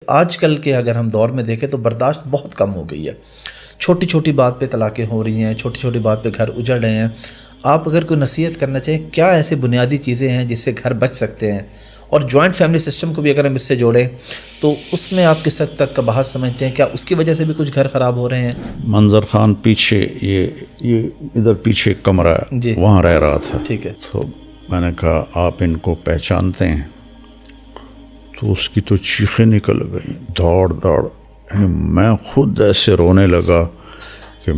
آج کل کے اگر ہم دور میں دیکھیں تو برداشت بہت کم ہو گئی ہے. چھوٹی چھوٹی بات پہ طلاقیں ہو رہی ہیں, چھوٹی چھوٹی بات پہ گھر اجڑ رہے ہیں. آپ اگر کوئی نصیحت کرنا چاہیں, کیا ایسے بنیادی چیزیں ہیں جس سے گھر بچ سکتے ہیں؟ اور جوائنٹ فیملی سسٹم کو بھی اگر ہم اس سے جوڑیں تو اس میں آپ کس حد تک کا باہر سمجھتے ہیں؟ کیا اس کی وجہ سے بھی کچھ گھر خراب ہو رہے ہیں؟ منظر خان پیچھے یہ ادھر پیچھے ایک کمرہ ہے جی, وہاں رہ رہا تھا. ٹھیک ہے. تو میں نے کہا آپ ان کو پہچانتے ہیں؟ تو اس کی تو چیخیں نکل گئیں, دوڑ یعنی میں خود ایسے رونے لگا کہ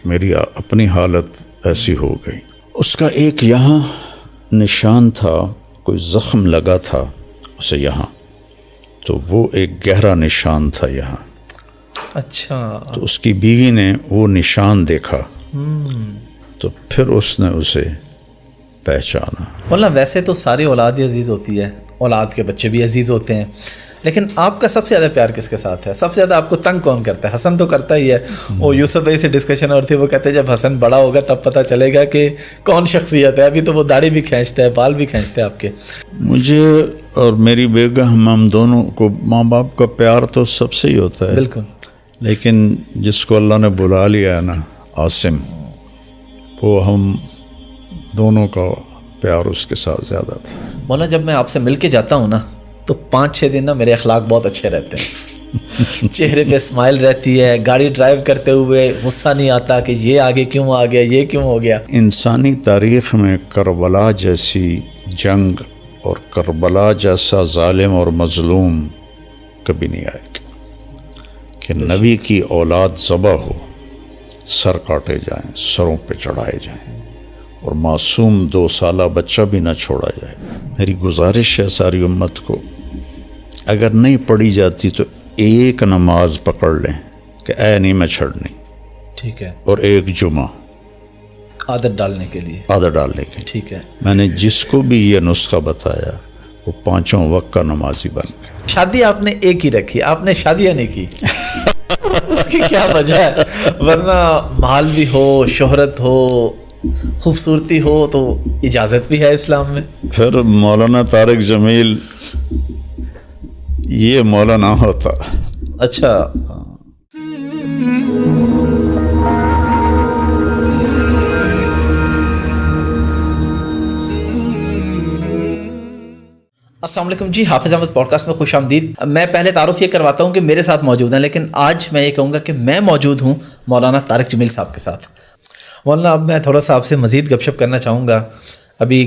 میری اپنی حالت ایسی ہو گئی. اس کا ایک یہاں نشان تھا, کوئی زخم لگا تھا اسے یہاں, تو وہ ایک گہرا نشان تھا یہاں. اچھا. تو اس کی بیوی نے وہ نشان دیکھا تو پھر اس نے اسے پہچانا. مولانا ویسے تو ساری اولاد ہی عزیز ہوتی ہے, اولاد کے بچے بھی عزیز ہوتے ہیں, لیکن آپ کا سب سے زیادہ پیار کس کے ساتھ ہے؟ سب سے زیادہ آپ کو تنگ کون کرتا ہے؟ حسن تو کرتا ہی ہے. وہ یوسف بھائی سے ڈسکشن اور تھی, وہ کہتے ہیں جب حسن بڑا ہوگا تب پتہ چلے گا کہ کون شخصیت ہے. ابھی تو وہ داڑھی بھی کھینچتا ہے, بال بھی کھینچتا ہے آپ کے. مجھے اور میری بیگم ہم دونوں کو ماں باپ کا پیار تو سب سے ہی ہوتا ہے. بالکل. لیکن جس کو اللہ نے بلا لیا ہے نا, عاصم, وہ ہم دونوں کا پیار اس کے ساتھ زیادہ تھا. مولانا جب میں آپ سے مل کے جاتا ہوں نا تو 5-6 دن نا میرے اخلاق بہت اچھے رہتے ہیں. چہرے پہ اسمائل رہتی ہے, گاڑی ڈرائیو کرتے ہوئے غصہ نہیں آتا کہ یہ آگے کیوں آ گیا, یہ کیوں ہو گیا. انسانی تاریخ میں کربلا جیسی جنگ اور کربلا جیسا ظالم اور مظلوم کبھی نہیں آئے گا کہ نبی کی اولاد ذبح ہو, سر کاٹے جائیں, سروں پہ چڑھائے جائیں, اور معصوم 2 سالہ بچہ بھی نہ چھوڑا جائے. میری گزارش ہے ساری امت کو, اگر نہیں پڑھی جاتی تو ایک نماز پکڑ لیں کہ اے نہیں میں چھڑنی, ٹھیک ہے, اور ایک جمعہ عادت ڈالنے کے لیے. ٹھیک ہے. میں نے جس کو بھی یہ نسخہ بتایا وہ 5 وقت کا نمازی بن گیا. شادی آپ نے ایک ہی رکھی, آپ نے شادیاں نہیں کی. اس کی کیا وجہ ہے؟ ورنہ مال بھی ہو, شہرت ہو, خوبصورتی ہو تو اجازت بھی ہے اسلام میں. پھر مولانا طارق جمیل یہ مولانا ہوتا. اچھا. السلام علیکم جی, حافظ احمد پوڈ کاسٹ میں خوش آمدید. میں پہلے تعارف یہ کرواتا ہوں کہ میرے ساتھ موجود ہیں, لیکن آج میں یہ کہوں گا کہ میں موجود ہوں مولانا طارق جمیل صاحب کے ساتھ. مولانا اب میں تھوڑا سا آپ سے مزید گپ شپ کرنا چاہوں گا. ابھی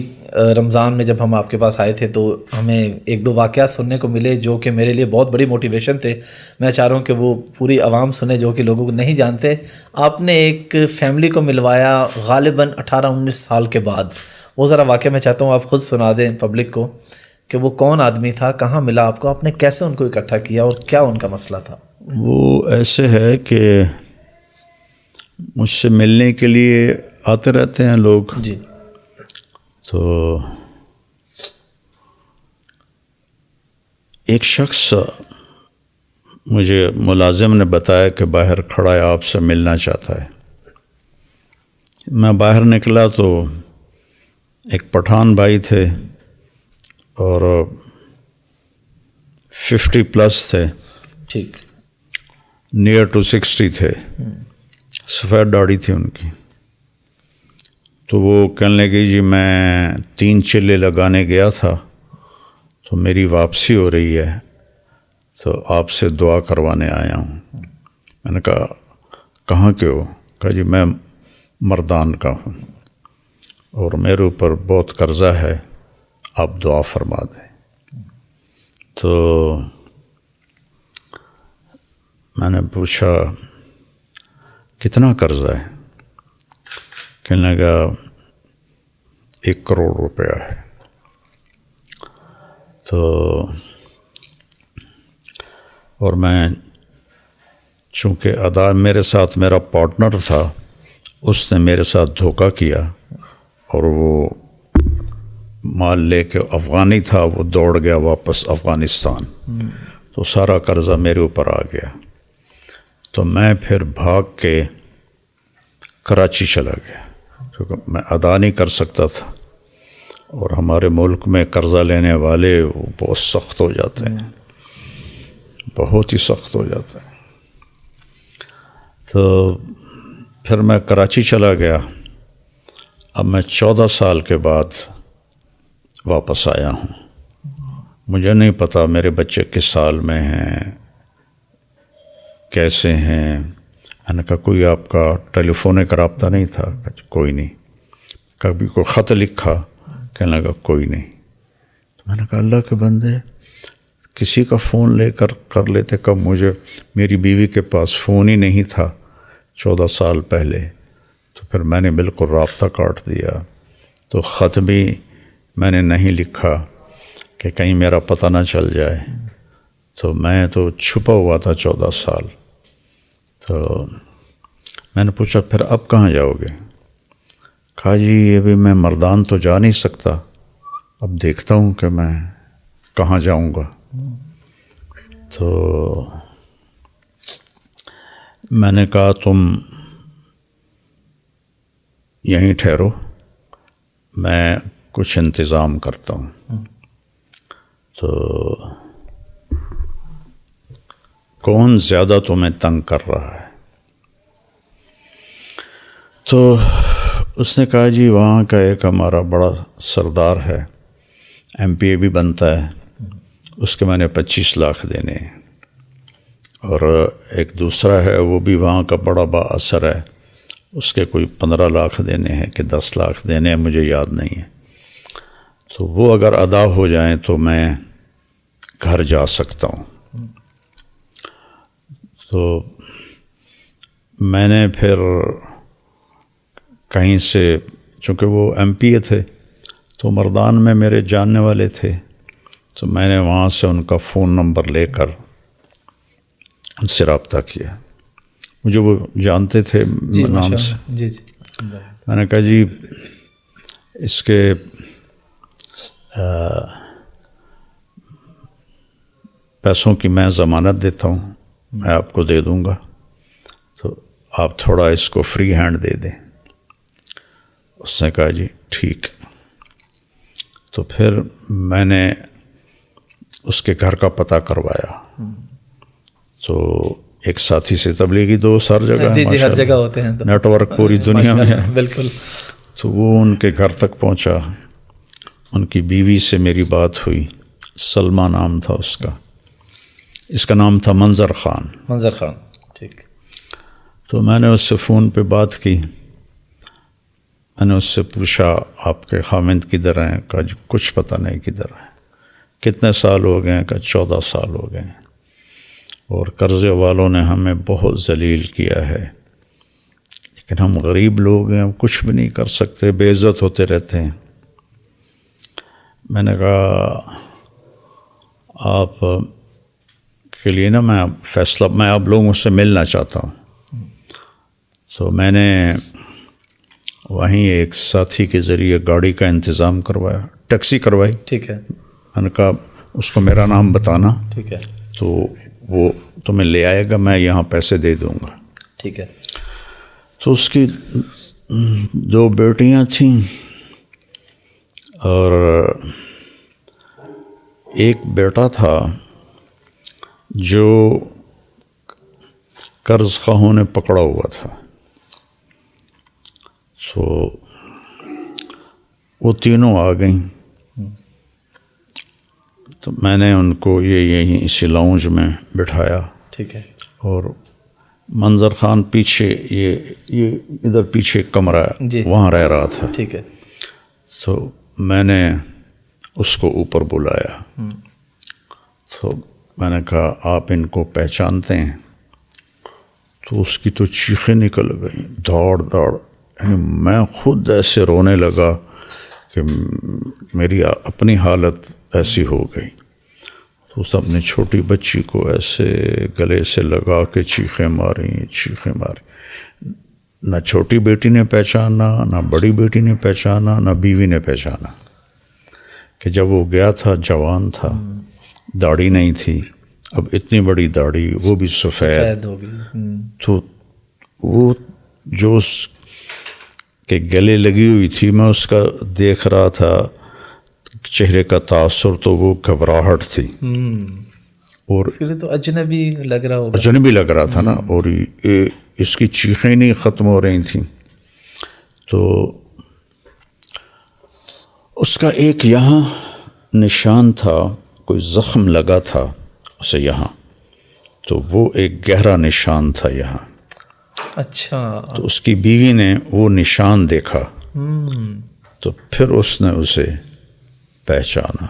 رمضان میں جب ہم آپ کے پاس آئے تھے تو ہمیں 1-2 واقعات سننے کو ملے جو کہ میرے لیے بہت بڑی موٹیویشن تھے. میں چاہ رہا ہوں کہ وہ پوری عوام سنے جو کہ لوگوں کو نہیں جانتے. آپ نے ایک فیملی کو ملوایا غالباً 18-19 سال کے بعد. وہ ذرا واقعہ میں چاہتا ہوں آپ خود سنا دیں پبلک کو کہ وہ کون آدمی تھا, کہاں ملا آپ کو, آپ نے کیسے ان کو اکٹھا کیا اور کیا ان کا مسئلہ تھا. وہ ایسے ہے کہ مجھ سے ملنے کے لیے آتے رہتے ہیں لوگ جی. تو ایک شخص مجھے ملازم نے بتایا کہ باہر کھڑا ہے, آپ سے ملنا چاہتا ہے. میں باہر نکلا تو ایک پٹھان بھائی تھے اور 50+ تھے, ٹھیک, نیئر ٹو 60 تھے, سفید داڑھی تھی ان کی. تو وہ کہنے لگے جی میں 3 چلے لگانے گیا تھا تو میری واپسی ہو رہی ہے تو آپ سے دعا کروانے آیا ہوں. میں نے کہا کہاں کے ہو؟ کہا جی میں مردان کا ہوں اور میرے اوپر بہت قرضہ ہے, آپ دعا فرما دیں. تو میں نے پوچھا کتنا قرضہ ہے؟ کہنے لگا 1 کروڑ روپیہ ہے. تو اور میں چونکہ میرے ساتھ میرا پارٹنر تھا, اس نے میرے ساتھ دھوکہ کیا اور وہ مال لے کے افغانی تھا, وہ دوڑ گیا واپس افغانستان. تو سارا قرضہ میرے اوپر آ گیا. تو میں پھر بھاگ کے کراچی چلا گیا کیونکہ میں ادا نہیں کر سکتا تھا, اور ہمارے ملک میں قرضہ لینے والے وہ بہت سخت ہو جاتے ہیں. بہت ہی سخت ہو جاتا ہے. تو پھر میں کراچی چلا گیا. اب میں 14 سال کے بعد واپس آیا ہوں. مجھے نہیں پتا میرے بچے کس سال میں ہیں, کیسے ہیں. میں نے کہا کوئی آپ کا ٹیلی فونک رابطہ نہیں تھا؟ کوئی نہیں. کبھی کوئی خط لکھا؟ کہنے لگا کوئی نہیں. تو میں نے کہا اللہ کے بندے, کسی کا فون لے کر لیتے. کب مجھے میری بیوی کے پاس فون ہی نہیں تھا 14 سال پہلے. تو پھر میں نے بالکل رابطہ کاٹ دیا. تو خط بھی میں نے نہیں لکھا کہ کہیں میرا پتہ نہ چل جائے. تو میں تو چھپا ہوا تھا 14 سال. تو میں نے پوچھا پھر اب کہاں جاؤ گے؟ کہا جی ابھی میں مردان تو جا نہیں سکتا, اب دیکھتا ہوں کہ میں کہاں جاؤں گا. تو میں نے کہا تم یہیں ٹھہرو, میں کچھ انتظام کرتا ہوں. تو کون زیادہ تمہیں تنگ کر رہا ہے؟ تو اس نے کہا جی وہاں کا ایک ہمارا بڑا سردار ہے, MP بھی بنتا ہے, اس کے میں نے 25 لاکھ دینے ہیں. اور ایک دوسرا ہے وہ بھی وہاں کا بڑا با اثر ہے, اس کے کوئی 15 لاکھ دینے ہیں کہ 10 لاکھ دینے ہیں, مجھے یاد نہیں ہے. تو وہ اگر ادا ہو جائیں تو میں گھر جا سکتا ہوں. تو میں نے پھر کہیں سے, چونکہ وہ MP تھے تو مردان میں میرے جاننے والے تھے, تو میں نے وہاں سے ان کا فون نمبر لے کر ان سے رابطہ کیا. مجھے وہ جانتے تھے نام سے. جی. میں نے کہا جی اس کے پیسوں کی میں ضمانت دیتا ہوں, میں آپ کو دے دوں گا, تو آپ تھوڑا اس کو فری ہینڈ دے دیں. اس نے کہا جی ٹھیک. تو پھر میں نے اس کے گھر کا پتہ کروایا. تو ایک ساتھی سے تبلیغی دوست ہر جگہ, جی ہر جگہ ہوتے ہیں, نیٹ ورک پوری دنیا میں ہے. بالکل. تو وہ ان کے گھر تک پہنچا. ان کی بیوی سے میری بات ہوئی, سلمہ نام تھا اس کا, اس کا نام تھا منظر خان. منظر خان, ٹھیک. تو میں نے اس سے فون پہ بات کی. میں نے اس سے پوچھا آپ کے خاوند کدھر ہیں؟ کہا جی کچھ پتہ نہیں کدھر ہیں. کتنے سال ہو گئے ہیں؟ کہا 14 سال ہو گئے ہیں, اور قرضے والوں نے ہمیں بہت ذلیل کیا ہے, لیکن ہم غریب لوگ ہیں, ہم کچھ بھی نہیں کر سکتے, بے عزت ہوتے رہتے ہیں. میں نے کہا آپ کے لیے نا میں فیصلہ, میں آپ لوگوں سے ملنا چاہتا ہوں. تو میں نے وہیں ایک ساتھی کے ذریعے گاڑی کا انتظام کروایا, ٹیکسی کروائی. ٹھیک ہے. میں نے کہا اس کو میرا نام بتانا, ٹھیک ہے, تو وہ تمہیں لے آئے گا, میں یہاں پیسے دے دوں گا. ٹھیک ہے. تو اس کی 2 بیٹیاں تھیں اور ایک بیٹا تھا جو قرض خواہوں نے پکڑا ہوا تھا. تو وہ تینوں آ گئیں. تو میں نے ان کو یہیں اسی لاؤنج میں بٹھایا. ٹھیک ہے. اور منظر خان پیچھے یہ ادھر پیچھے ایک کمرہ ہے, جی, وہاں رہ رہا تھا. ٹھیک ہے. تو میں نے اس کو اوپر بلایا. تو میں نے کہا آپ ان کو پہچانتے ہیں؟ تو اس کی تو چیخیں نکل گئیں, دوڑ. یعنی میں خود ایسے رونے لگا کہ میری اپنی حالت ایسی ہو گئی. تو اس اپنی چھوٹی بچی کو ایسے گلے سے لگا کے چیخیں ماری. نہ چھوٹی بیٹی نے پہچانا, نہ بڑی بیٹی نے پہچانا, نہ بیوی نے پہچانا کہ جب وہ گیا تھا جوان تھا, داڑھی نہیں تھی, اب اتنی بڑی داڑھی, وہ بھی سفید ہو گئی. تو وہ جو اس کے گلے لگی ہوئی تھی, میں اس کا دیکھ رہا تھا چہرے کا تاثر, تو وہ گھبراہٹ تھی. اور اس کے لیے تو اجنبی لگ رہا ہوگا. اجنبی لگ رہا تھا نا، اور اس کی چیخیں نہیں ختم ہو رہی تھیں. تو اس کا ایک یہاں نشان تھا، کوئی زخم لگا تھا اسے یہاں، تو وہ ایک گہرا نشان تھا یہاں. اچھا. تو اس کی بیوی نے وہ نشان دیکھا تو پھر اس نے اسے پہچانا.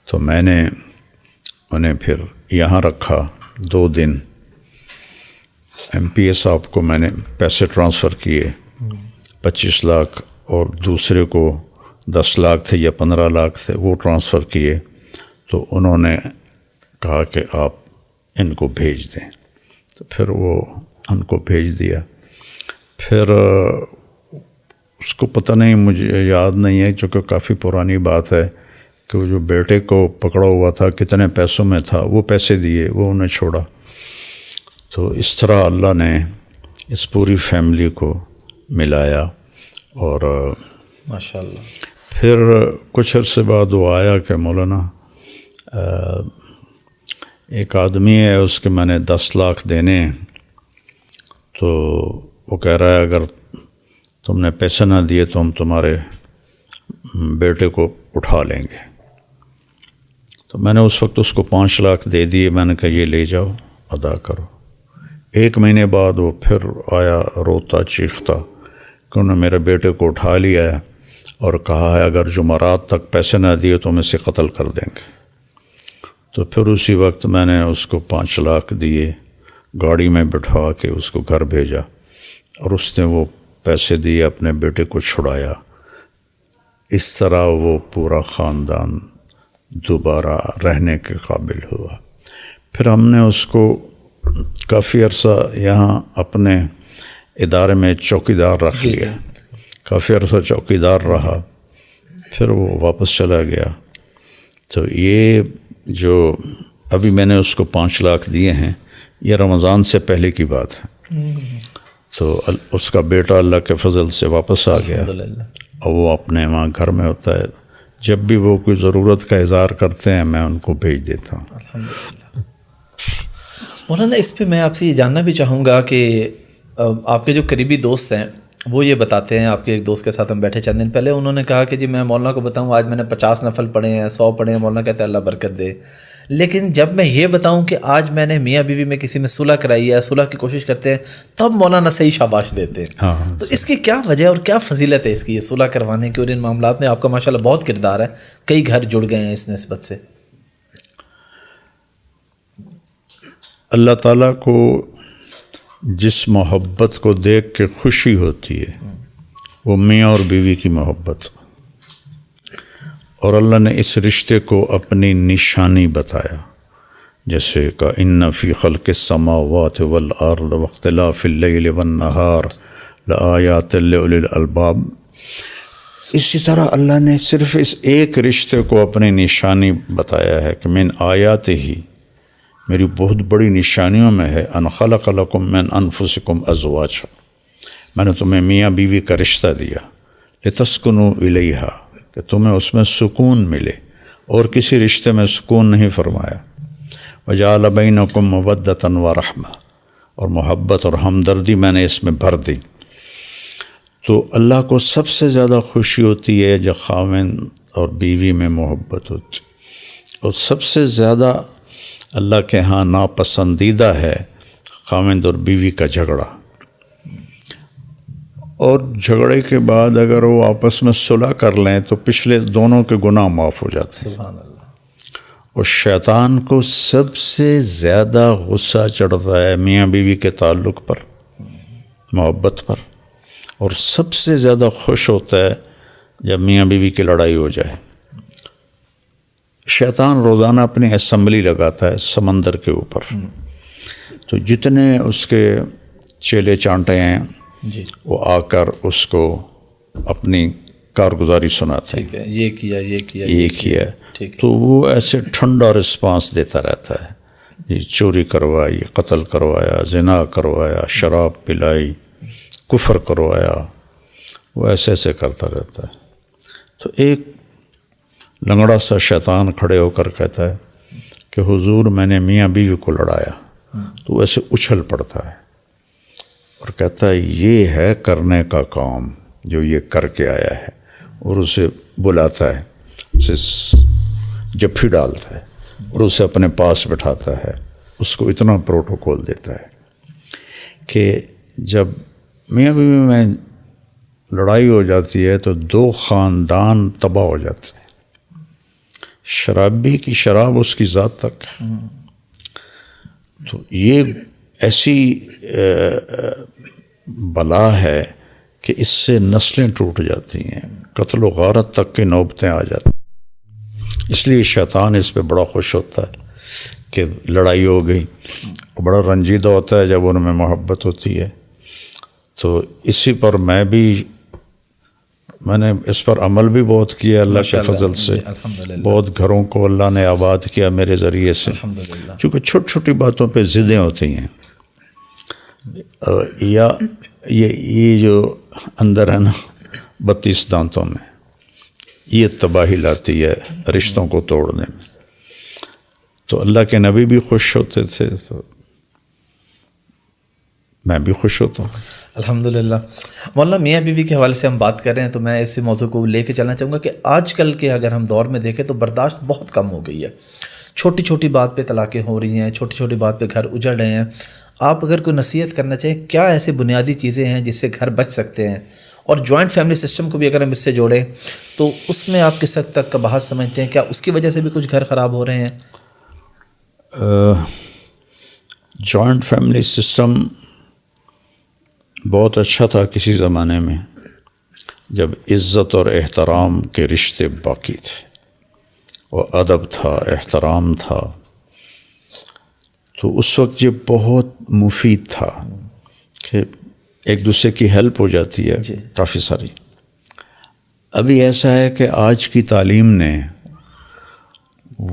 تو میں نے انہیں پھر یہاں رکھا 2 دن. ایم پی اے صاحب کو میں نے پیسے ٹرانسفر کیے 25 لاکھ، اور دوسرے کو 10 لاکھ تھے یا 15 لاکھ تھے، وہ ٹرانسفر کیے. تو انہوں نے کہا کہ آپ ان کو بھیج دیں، تو پھر وہ ان کو بھیج دیا. پھر اس کو پتہ نہیں، مجھے یاد نہیں ہے چونکہ کافی پرانی بات ہے، کہ وہ جو بیٹے کو پکڑا ہوا تھا کتنے پیسوں میں تھا، وہ پیسے دیے، وہ انہیں چھوڑا. تو اس طرح اللہ نے اس پوری فیملی کو ملایا. اور ماشاء اللہ. پھر کچھ عرصے بعد وہ آیا کہ مولانا ایک آدمی ہے، اس کے میں نے 10 لاکھ دینے ہیں. تو وہ کہہ رہا ہے اگر تم نے پیسے نہ دیے تو ہم تمہارے بیٹے کو اٹھا لیں گے. تو میں نے اس وقت اس کو 5 لاکھ دے دیے. میں نے کہا یہ لے جاؤ، ادا کرو. 1 مہینے بعد وہ پھر آیا روتا چیختا کہ انہوں نے میرے بیٹے کو اٹھا لیا ہے اور کہا ہے اگر جمعرات تک پیسے نہ دیے تو ہم اسے قتل کر دیں گے. تو پھر اسی وقت میں نے اس کو 5 لاکھ دیے، گاڑی میں بٹھا کے اس کو گھر بھیجا، اور اس نے وہ پیسے دیے، اپنے بیٹے کو چھڑایا. اس طرح وہ پورا خاندان دوبارہ رہنے کے قابل ہوا. پھر ہم نے اس کو کافی عرصہ یہاں اپنے ادارے میں چوکیدار رکھ لیا. کافی عرصہ چوکیدار رہا، پھر وہ واپس چلا گیا. تو یہ جو ابھی میں نے اس کو 5 لاکھ دیے ہیں، یہ رمضان سے پہلے کی بات ہے. تو اس کا بیٹا اللہ کے فضل سے واپس آ گیا، اور وہ اپنے وہاں گھر میں ہوتا ہے. جب بھی وہ کوئی ضرورت کا اظہار کرتے ہیں میں ان کو بھیج دیتا ہوں. الحمدللہ. مولانا اس پہ میں آپ سے یہ جاننا بھی چاہوں گا کہ آپ کے جو قریبی دوست ہیں وہ یہ بتاتے ہیں، آپ کے ایک دوست کے ساتھ ہم بیٹھے چند دن پہلے، انہوں نے کہا کہ جی میں مولانا کو بتاؤں آج میں نے 50 نفل پڑھے ہیں، 100 پڑھے ہیں. مولانا کہتے ہیں اللہ برکت دے. لیکن جب میں یہ بتاؤں کہ آج میں نے میاں بیوی میں کسی میں صلح کرائی ہے، صلح کی کوشش کرتے ہیں، تب مولانا صحیح شاباش دیتے ہیں. ہاں، تو اس کی کیا وجہ اور کیا فضیلت ہے اس کی، یہ صلح کروانے کی؟ اور ان معاملات میں آپ کا ماشاءاللہ بہت کردار ہے، کئی گھر جڑ گئے ہیں اس نسبت سے. اللہ تعالیٰ کو جس محبت کو دیکھ کے خوشی ہوتی ہے وہ میاں اور بیوی کی محبت، اور اللہ نے اس رشتے کو اپنی نشانی بتایا. جیسے کہ ان فی خلق السماوات والارض واختلاف اللیل والنہار لآیات لأولی الالباب. اسی طرح اللہ نے صرف اس ایک رشتے کو اپنی نشانی بتایا ہے کہ من آیات ہی، میری بہت بڑی نشانیوں میں ہے، ان خلق لکم من انفسکم ازواجا، میں نے تمہیں میاں بیوی کا رشتہ دیا، لتسکنوا الیہا، کہ تمہیں اس میں سکون ملے، اور کسی رشتے میں سکون نہیں فرمایا. وجعل بینکم مودۃ ورحمہ، اور محبت اور ہمدردی میں نے اس میں بھر دی. تو اللہ کو سب سے زیادہ خوشی ہوتی ہے جب خاوند اور بیوی میں محبت ہوتی، اور سب سے زیادہ اللہ کے ہاں ناپسندیدہ ہے خاوند اور بیوی کا جھگڑا. اور جھگڑے کے بعد اگر وہ آپس میں صلح کر لیں تو پچھلے دونوں کے گناہ معاف ہو جاتے ہیں. سبحان اللہ. اور شیطان کو سب سے زیادہ غصہ چڑھتا ہے میاں بیوی کے تعلق پر، محبت پر، اور سب سے زیادہ خوش ہوتا ہے جب میاں بیوی کی لڑائی ہو جائے. شیطان روزانہ اپنی اسمبلی لگاتا ہے سمندر کے اوپر، تو جتنے اس کے چیلے چانٹے ہیں جی وہ آ کر اس کو اپنی کارگزاری سناتے ہیں، ٹھیک ہے، یہ کیا، یہ کیا، یہ کیا. ٹھیک ہے. تو وہ ایسے ٹھنڈا رسپانس دیتا رہتا ہے، یہ چوری کروائی، قتل کروایا، زنا کروایا، شراب پلائی، کفر کروایا، وہ ایسے ایسے کرتا رہتا ہے. تو ایک لنگڑا سا شیطان کھڑے ہو کر کہتا ہے کہ حضور میں نے میاں بیوی کو لڑایا، تو ویسے اچھل پڑتا ہے اور کہتا ہے یہ ہے کرنے کا کام جو یہ کر کے آیا ہے، اور اسے بلاتا ہے، اسے جپھی ڈالتا ہے اور اسے اپنے پاس بٹھاتا ہے، اس کو اتنا پروٹوکول دیتا ہے کہ جب میاں بیوی میں لڑائی ہو جاتی ہے تو 2 خاندان تباہ ہو جاتے ہیں، شرابی کی شراب اس کی ذات تک، تو یہ ایسی بلا ہے کہ اس سے نسلیں ٹوٹ جاتی ہیں، قتل و غارت تک کی نوبتیں آ جاتی ہیں۔ اس لیے شیطان اس پہ بڑا خوش ہوتا ہے کہ لڑائی ہو گئی، بڑا رنجیدہ ہوتا ہے جب ان میں محبت ہوتی ہے۔ تو اسی پر میں نے اس پر عمل بھی بہت کیا اللہ کے فضل سے، بہت گھروں کو اللہ نے آباد کیا میرے ذریعے سے، چونکہ چھوٹی چھوٹی باتوں پہ ضدیں ہوتی ہیں، یا یہ جو اندر ہے نا 32 دانتوں میں، یہ تباہی لاتی ہے رشتوں کو توڑنے میں۔ تو اللہ کے نبی بھی خوش ہوتے تھے تو میں بھی خوش ہوتا ہوں۔ الحمدللہ۔ مولانا میاں بیوی کے حوالے سے ہم بات کر رہے ہیں تو میں اس موضوع کو لے کے چلنا چاہوں گا کہ آج کل کے اگر ہم دور میں دیکھیں تو برداشت بہت کم ہو گئی ہے، چھوٹی چھوٹی بات پہ طلاقیں ہو رہی ہیں، چھوٹی چھوٹی بات پہ گھر اجڑ رہے ہیں۔ آپ اگر کوئی نصیحت کرنا چاہیں، کیا ایسے بنیادی چیزیں ہیں جس سے گھر بچ سکتے ہیں؟ اور جوائنٹ فیملی سسٹم کو بھی اگر ہم اس سے جوڑیں تو اس میں آپ کس حد تک قباحت سمجھتے ہیں؟ کیا اس کی وجہ سے بھی کچھ گھر خراب ہو رہے ہیں؟ جوائنٹ فیملی سسٹم بہت اچھا تھا کسی زمانے میں، جب عزت اور احترام کے رشتے باقی تھے، اور ادب تھا، احترام تھا، تو اس وقت یہ بہت مفید تھا کہ ایک دوسرے کی ہیلپ ہو جاتی ہے کافی ساری۔ ابھی ایسا ہے کہ آج کی تعلیم نے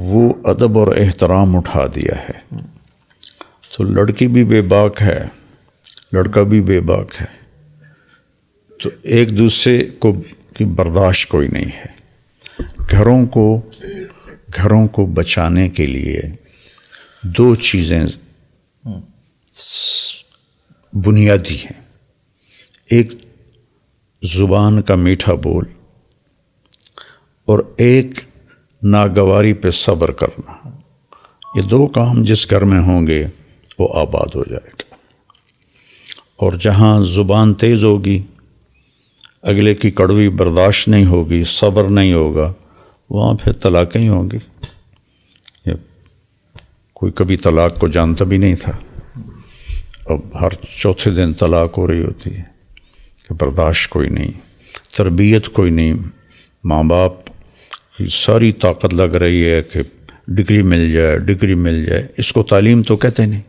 وہ ادب اور احترام اٹھا دیا ہے، تو لڑکی بھی بے باک ہے، لڑکا بھی بے باک ہے، تو ایک دوسرے کو کی برداشت کوئی نہیں ہے۔ گھروں کو بچانے کے لیے 2 چیزیں بنیادی ہیں، ایک زبان کا میٹھا بول اور ایک ناگواری پہ صبر کرنا۔ یہ 2 کام جس گھر میں ہوں گے وہ آباد ہو جائے گا۔ اور جہاں زبان تیز ہوگی، اگلے کی کڑوی برداشت نہیں ہوگی، صبر نہیں ہوگا، وہاں پھر طلاقیں ہی ہوں گی۔ کوئی کبھی طلاق کو جانتا بھی نہیں تھا، اب ہر چوتھے دن طلاق ہو رہی ہوتی ہے کہ برداشت کوئی نہیں، تربیت کوئی نہیں، ماں باپ کی ساری طاقت لگ رہی ہے کہ ڈگری مل جائے۔ اس کو تعلیم تو کہتے نہیں۔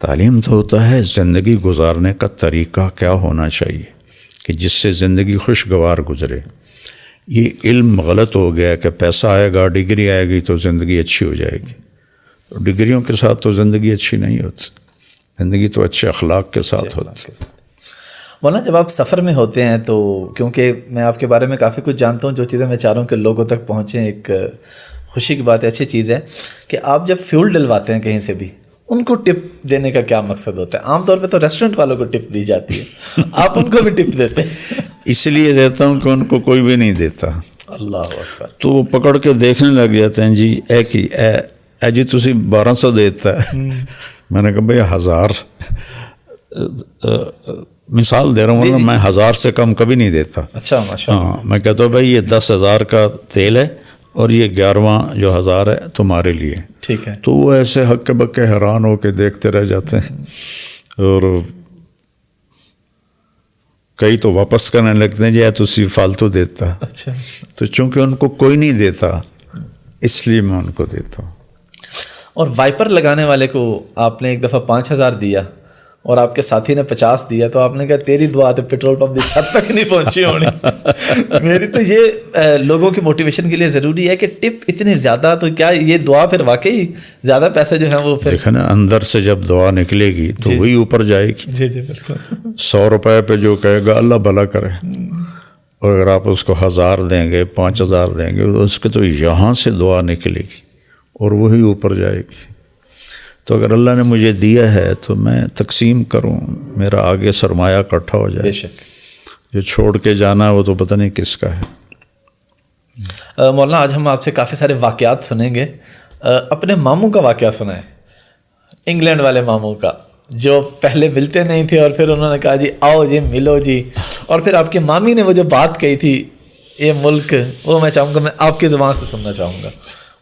تعلیم تو ہوتا ہے زندگی گزارنے کا طریقہ کیا ہونا چاہیے کہ جس سے زندگی خوشگوار گزرے۔ یہ علم غلط ہو گیا کہ پیسہ آئے گا، ڈگری آئے گی تو زندگی اچھی ہو جائے گی۔ ڈگریوں کے ساتھ تو زندگی اچھی نہیں ہوتی، زندگی تو اچھے اخلاق کے ساتھ ہوتی۔ مولانا جب آپ سفر میں ہوتے ہیں تو، کیونکہ میں آپ کے بارے میں کافی کچھ جانتا ہوں، جو چیزیں میں چاہ رہا ہوں کہ لوگوں تک پہنچیں، ایک خوشی کی بات ہے، اچھی چیز ہے کہ آپ جب فیول ڈلواتے ہیں کہیں سے بھی، ان کو ٹپ دینے کا کیا مقصد ہوتا ہے؟ عام طور پہ تو ریسٹورنٹ والوں کو ٹپ دی جاتی ہے، آپ ان کو بھی ٹپ دیتے ہیں؟ اس لیے دیتا ہوں کہ ان کو کوئی بھی نہیں دیتا۔ اللہ اکبر۔ تو وہ پکڑ کے دیکھنے لگ جاتے ہیں، جی اے جی تسی 1200 دیتا ہے۔ میں نے کہا بھئی 1000 مثال دے رہا ہوں، میں 1000 سے کم کبھی نہیں دیتا۔ اچھا ماشاء اللہ۔ ہاں، میں کہتا ہوں بھائی یہ 10,000 کا تیل ہے اور یہ 11واں جو 1000 ہے تمہارے لیے۔ ٹھیک ہے۔ تو وہ ایسے ہکے بکے حیران ہو کے دیکھتے رہ جاتے ہیں، اور کئی تو واپس کرنے لگتے ہیں، جی تسی فالتو دیتا۔ اچھا۔ تو چونکہ ان کو کوئی نہیں دیتا اس لیے میں ان کو دیتا ہوں۔ اور وائپر لگانے والے کو آپ نے ایک دفعہ 5000 دیا اور آپ کے ساتھی نے 50 دیا، تو آپ نے کہا تیری دعا تو پیٹرول پمپ کی چھت تک نہیں پہنچی ہونی۔ میری تو یہ لوگوں کی موٹیویشن کے لیے ضروری ہے کہ ٹپ اتنی زیادہ، تو کیا یہ دعا پھر واقعی زیادہ پیسے جو ہیں وہ پھر دیکھیں نا، اندر سے جب دعا نکلے گی تو وہی اوپر جائے گی۔ جی جی بالکل۔ 100 روپے پہ جو کہے گا اللہ بھلا کرے، اور اگر آپ اس کو 1000 دیں گے، 5000 دیں گے، اس کے تو یہاں سے دعا نکلے گی، اور وہی اوپر جائے گی. تو اگر اللہ نے مجھے دیا ہے تو میں تقسیم کروں, میرا آگے سرمایہ اکٹھا ہو جائے. بے شک. جو چھوڑ کے جانا ہے وہ تو پتہ نہیں کس کا ہے. مولانا آج ہم آپ سے کافی سارے واقعات سنیں گے. اپنے ماموں کا واقعہ سنا ہے, انگلینڈ والے ماموں کا, جو پہلے ملتے نہیں تھے اور پھر انہوں نے کہا جی آؤ جی ملو جی, اور پھر آپ کی مامی نے وہ جو بات کہی تھی یہ ملک, وہ میں چاہوں گا میں آپ کی زبان سے سننا چاہوں گا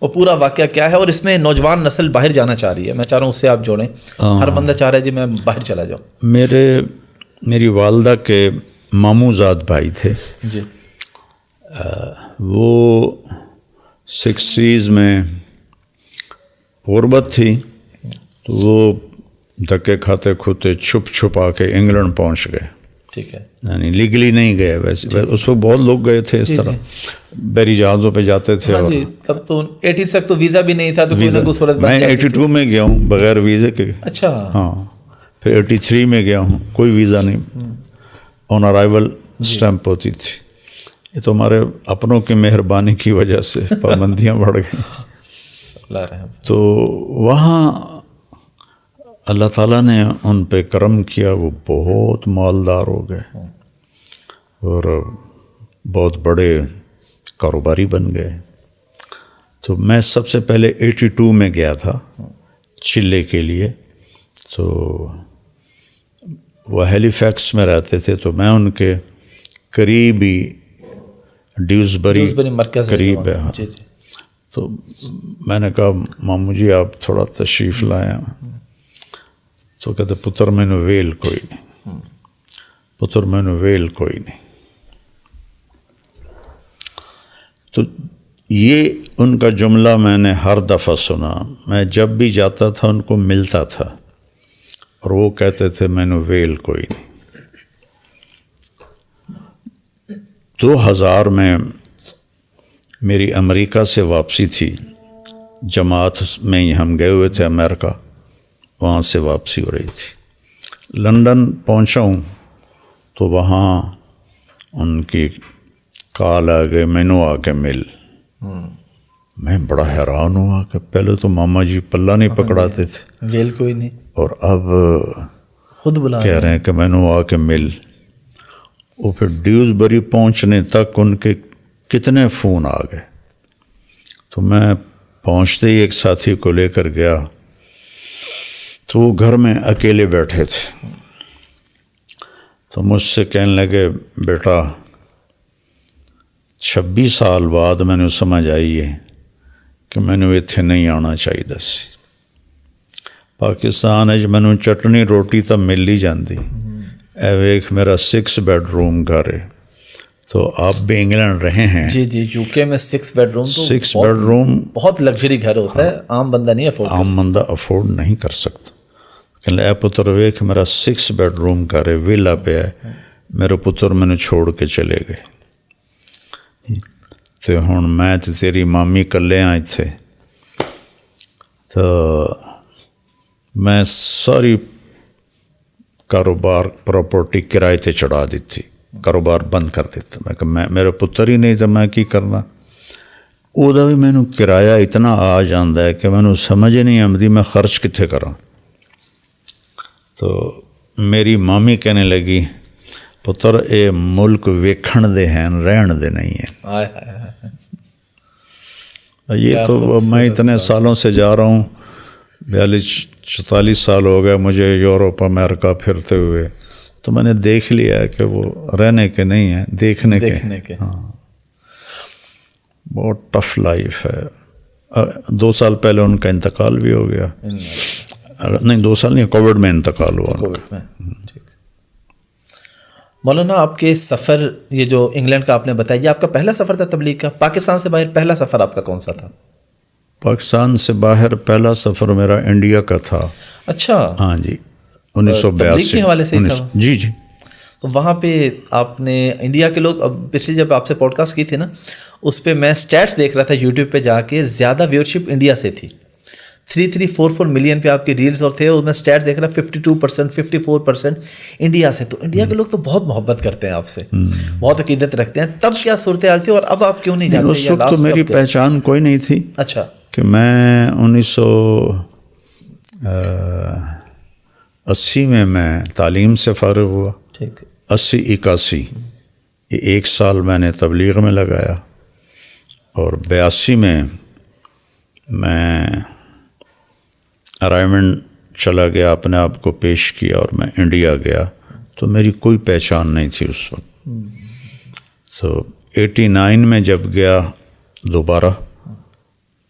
وہ پورا واقعہ کیا ہے. اور اس میں نوجوان نسل باہر جانا چاہ رہی ہے, میں چاہ رہا ہوں اس سے آپ جوڑیں. ہر بندہ چاہ رہا ہے جی میں باہر چلا جاؤں. میری والدہ کے ماموں زاد بھائی تھے جی. وہ 60s میں غربت تھی تو وہ دھکے کھاتے کھوتے چھپ چھپا کے انگلینڈ پہنچ گئے. ٹھیک ہے. یعنی لیگلی نہیں گئے ویسے, اس وقت بہت لوگ گئے تھے اس طرح, بحری جہازوں پہ جاتے تھے. اور تب تو 80 تک تو ویزا بھی نہیں تھا, تو میں 82 میں گیا ہوں بغیر ویزے کے. اچھا. ہاں, پھر 83 میں گیا ہوں, کوئی ویزا نہیں, آن ارائیول اسٹیمپ ہوتی تھی. یہ تو ہمارے اپنوں کی مہربانی کی وجہ سے پابندیاں بڑھ گئیں. تو وہاں اللہ تعالیٰ نے ان پہ کرم کیا, وہ بہت مالدار ہو گئے اور بہت بڑے کاروباری بن گئے. تو میں سب سے پہلے 82 میں گیا تھا چلے کے لیے. تو وہ ہیلی فیکس میں رہتے تھے, تو میں ان کے قریبی ڈیوزبری قریب ہے. تو میں نے کہا ماموں جی آپ تھوڑا تشریف لائیں. تو کہتے پتر میں نے ویل کوئی نہیں, پتر میں نے ویل کوئی نہیں. تو یہ ان کا جملہ میں نے ہر دفعہ سنا. میں جب بھی جاتا تھا ان کو ملتا تھا اور وہ کہتے تھے میں نے ویل کوئی نہیں. 2000 میں میری امریکہ سے واپسی تھی, جماعت میں ہی ہم گئے ہوئے تھے امریکہ, وہاں سے واپسی ہو رہی تھی. لندن پہنچا ہوں تو وہاں ان کی کال آ گئے مینو آ کے مل. میں بڑا حیران ہوا کہ پہلے تو ماما جی پلہ نہیں پکڑاتے تھے, ویل کوئی نہیں, اور اب خود بلا کہہ رہے ہیں کہ مینو آ کے مل. وہ پھر ڈیوزبری پہنچنے تک ان کے کتنے فون آ گئے. تو میں پہنچتے ہی ایک ساتھی کو لے کر گیا تو وہ گھر میں اکیلے بیٹھے تھے. تو مجھ سے کہنے لگے بیٹا 26 سال بعد میں نے سمجھ آئی ہے کہ میں نے اتنے نہیں آنا چاہیے سی. پاکستان ہے میں نے چٹنی روٹی تو مل ہی جاندی. اے ویکھ میرا 6 بیڈ روم گھر ہے. تو آپ بھی انگلینڈ رہے ہیں. جی جی, یو کے میں 6 بیڈ روم, 6 بیڈ روم بہت لگژری گھر ہوتا ہے, عام بندہ نہیں عام بندہ افورڈ نہیں کر سکتا. کہ اے پتر ویکھ میرا 6 بیڈ روم گھر ہے, ویلا پہ ہے, میرے پتر میں نے چھوڑ کے چلے گئے. تو ہوں میں تو تیری مامی کلے آئے تھے. تو میں ساری کاروبار پراپرٹی کرائے تے چڑھا دیتی, کاروبار بند کر دیتا. میں کہ میرے پتر ہی نہیں تو میں کی کرنا. وہ بھی مینوں کرایہ اتنا آ جاندہ ہے کہ مینوں سمجھ نہیں آمدی میں خرچ کتنے کراں. تو میری مامی کہنے لگی پتر اے ملک ویکھن دے ہیں رہن دے نہیں ہیں. یہ تو میں اتنے سالوں سے جا رہا ہوں, 42-44 سال ہو گئے مجھے یورپ امریکہ پھرتے ہوئے. تو میں نے دیکھ لیا ہے کہ وہ رہنے کے نہیں ہیں, دیکھنے کے. ہاں, بہت ٹف لائف ہے. 2 سال پہلے ان کا انتقال بھی ہو گیا. نہیں 2 سال نہیں, کووڈ میں انتقال ہوا. مولانا آپ کے سفر, یہ جو انگلینڈ کا آپ نے بتایا, یہ آپ کا پہلا سفر تھا تبلیغ کا؟ پاکستان سے باہر پہلا سفر آپ کا کون سا تھا؟ پاکستان سے باہر پہلا سفر میرا انڈیا کا تھا. اچھا. ہاں جی, 1982 تبلیغ کے حوالے سے تھا. جی جی. تو وہاں پہ آپ نے انڈیا کے لوگ, اب پچھلی جب آپ سے پوڈ کاسٹ کی تھی نا, اس پہ میں سٹیٹس دیکھ رہا تھا یوٹیوب پہ جا کے, زیادہ ویورشپ انڈیا سے تھی. 3344 ملین پہ آپ کے ریلز اور تھے, اور میں سٹیٹس دیکھ رہا 52% 54% انڈیا سے. تو انڈیا کے لوگ تو بہت محبت کرتے ہیں آپ سے, بہت عقیدت رکھتے ہیں. تب کیا صورتحال تھی اور اب آپ کیوں نہیں جاتے؟ اس وقت تو میری پہچان کوئی نہیں تھی. اچھا. کہ میں 1980 میں تعلیم سے فارغ ہوا. ٹھیک. 80-81 یہ 1 سال میں نے تبلیغ میں لگایا, اور 82 میں ارائیومنٹ چلا گیا, اپنے آپ کو پیش کیا اور میں انڈیا گیا. تو میری کوئی پہچان نہیں تھی اس وقت. تو 89 میں جب گیا دوبارہ,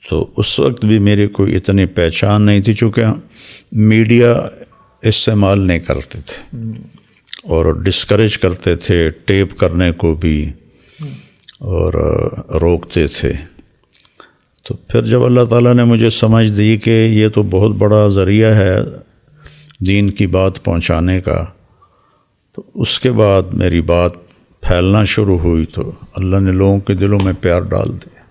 تو اس وقت بھی میری کوئی اتنی پہچان نہیں تھی, چونکہ میڈیا استعمال نہیں کرتے تھے اور ڈسکریج کرتے تھے, ٹیپ کرنے کو بھی اور روکتے تھے. تو پھر جب اللہ تعالیٰ نے مجھے سمجھ دی کہ یہ تو بہت بڑا ذریعہ ہے دین کی بات پہنچانے کا, تو اس کے بعد میری بات پھیلنا شروع ہوئی, تو اللہ نے لوگوں کے دلوں میں پیار ڈال دیا.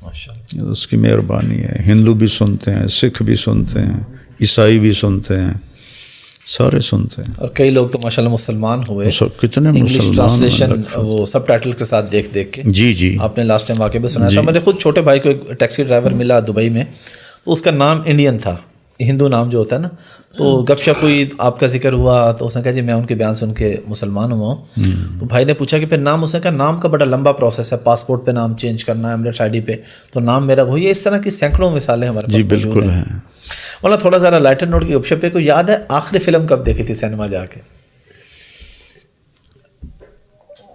ماشاءاللہ, اس کی مہربانی ہے. ہندو بھی سنتے ہیں, سکھ بھی سنتے ہیں, عیسائی بھی سنتے ہیں, سارے سنتے ہیں. اور کئی لوگ تو ماشاءاللہ مسلمان ہوئے, کتنے انگلش مسلمان ٹرانسلیشن وہ سب ٹائٹل کے ساتھ دیکھ کے. جی آپ نے لاسٹ ٹائم واقعہ بھی سنا تھا. میرے خود چھوٹے بھائی کو ایک ٹیکسی ڈرائیور ملا دبئی میں, تو اس کا نام انڈین تھا, ہندو نام جو ہوتا ہے نا. تو گپ شپ کوئی آپ کا ذکر ہوا, تو اس نے کہا جی میں ان کے بیان سن کے مسلمان ہوا ہوں. تو بھائی نے پوچھا کہ پھر نام, اس نے کہا نام کا بڑا لمبا پروسیس ہے, پاسپورٹ پہ نام چینج کرنا ہے, ایمریٹس آئی ڈی پہ, تو نام میرا وہی ہے. اس طرح کی سینکڑوں مثالیں ہمارے پاس جی بالکل ہیں. مولانا تھوڑا ذرا لائٹر نوٹ کی گپ شپ پہ, کو یاد ہے آخری فلم کب دیکھی تھی سینما جا کے؟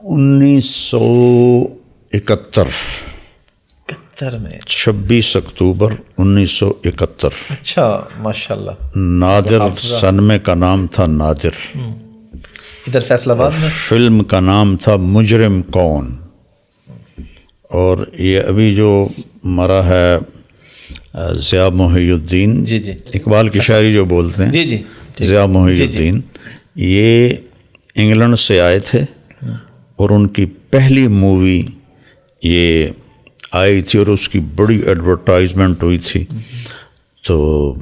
1971 میں 26 اکتوبر 1971. اچھا ماشاء اللہ. نادر سنمے کا نام تھا نادر. ادھر فیصل آباد میں. فلم کا نام تھا مجرم کون. اور یہ ابھی جو مرا ہے ضیاء محی الدین, جی جی, اقبال کی شاعری جو بولتے ہیں, جی جی, ضیاء محی الدین, یہ انگلینڈ سے آئے تھے اور ان کی پہلی مووی یہ آئی تھی اور اس کی بڑی ایڈورٹائزمنٹ ہوئی تھی. تو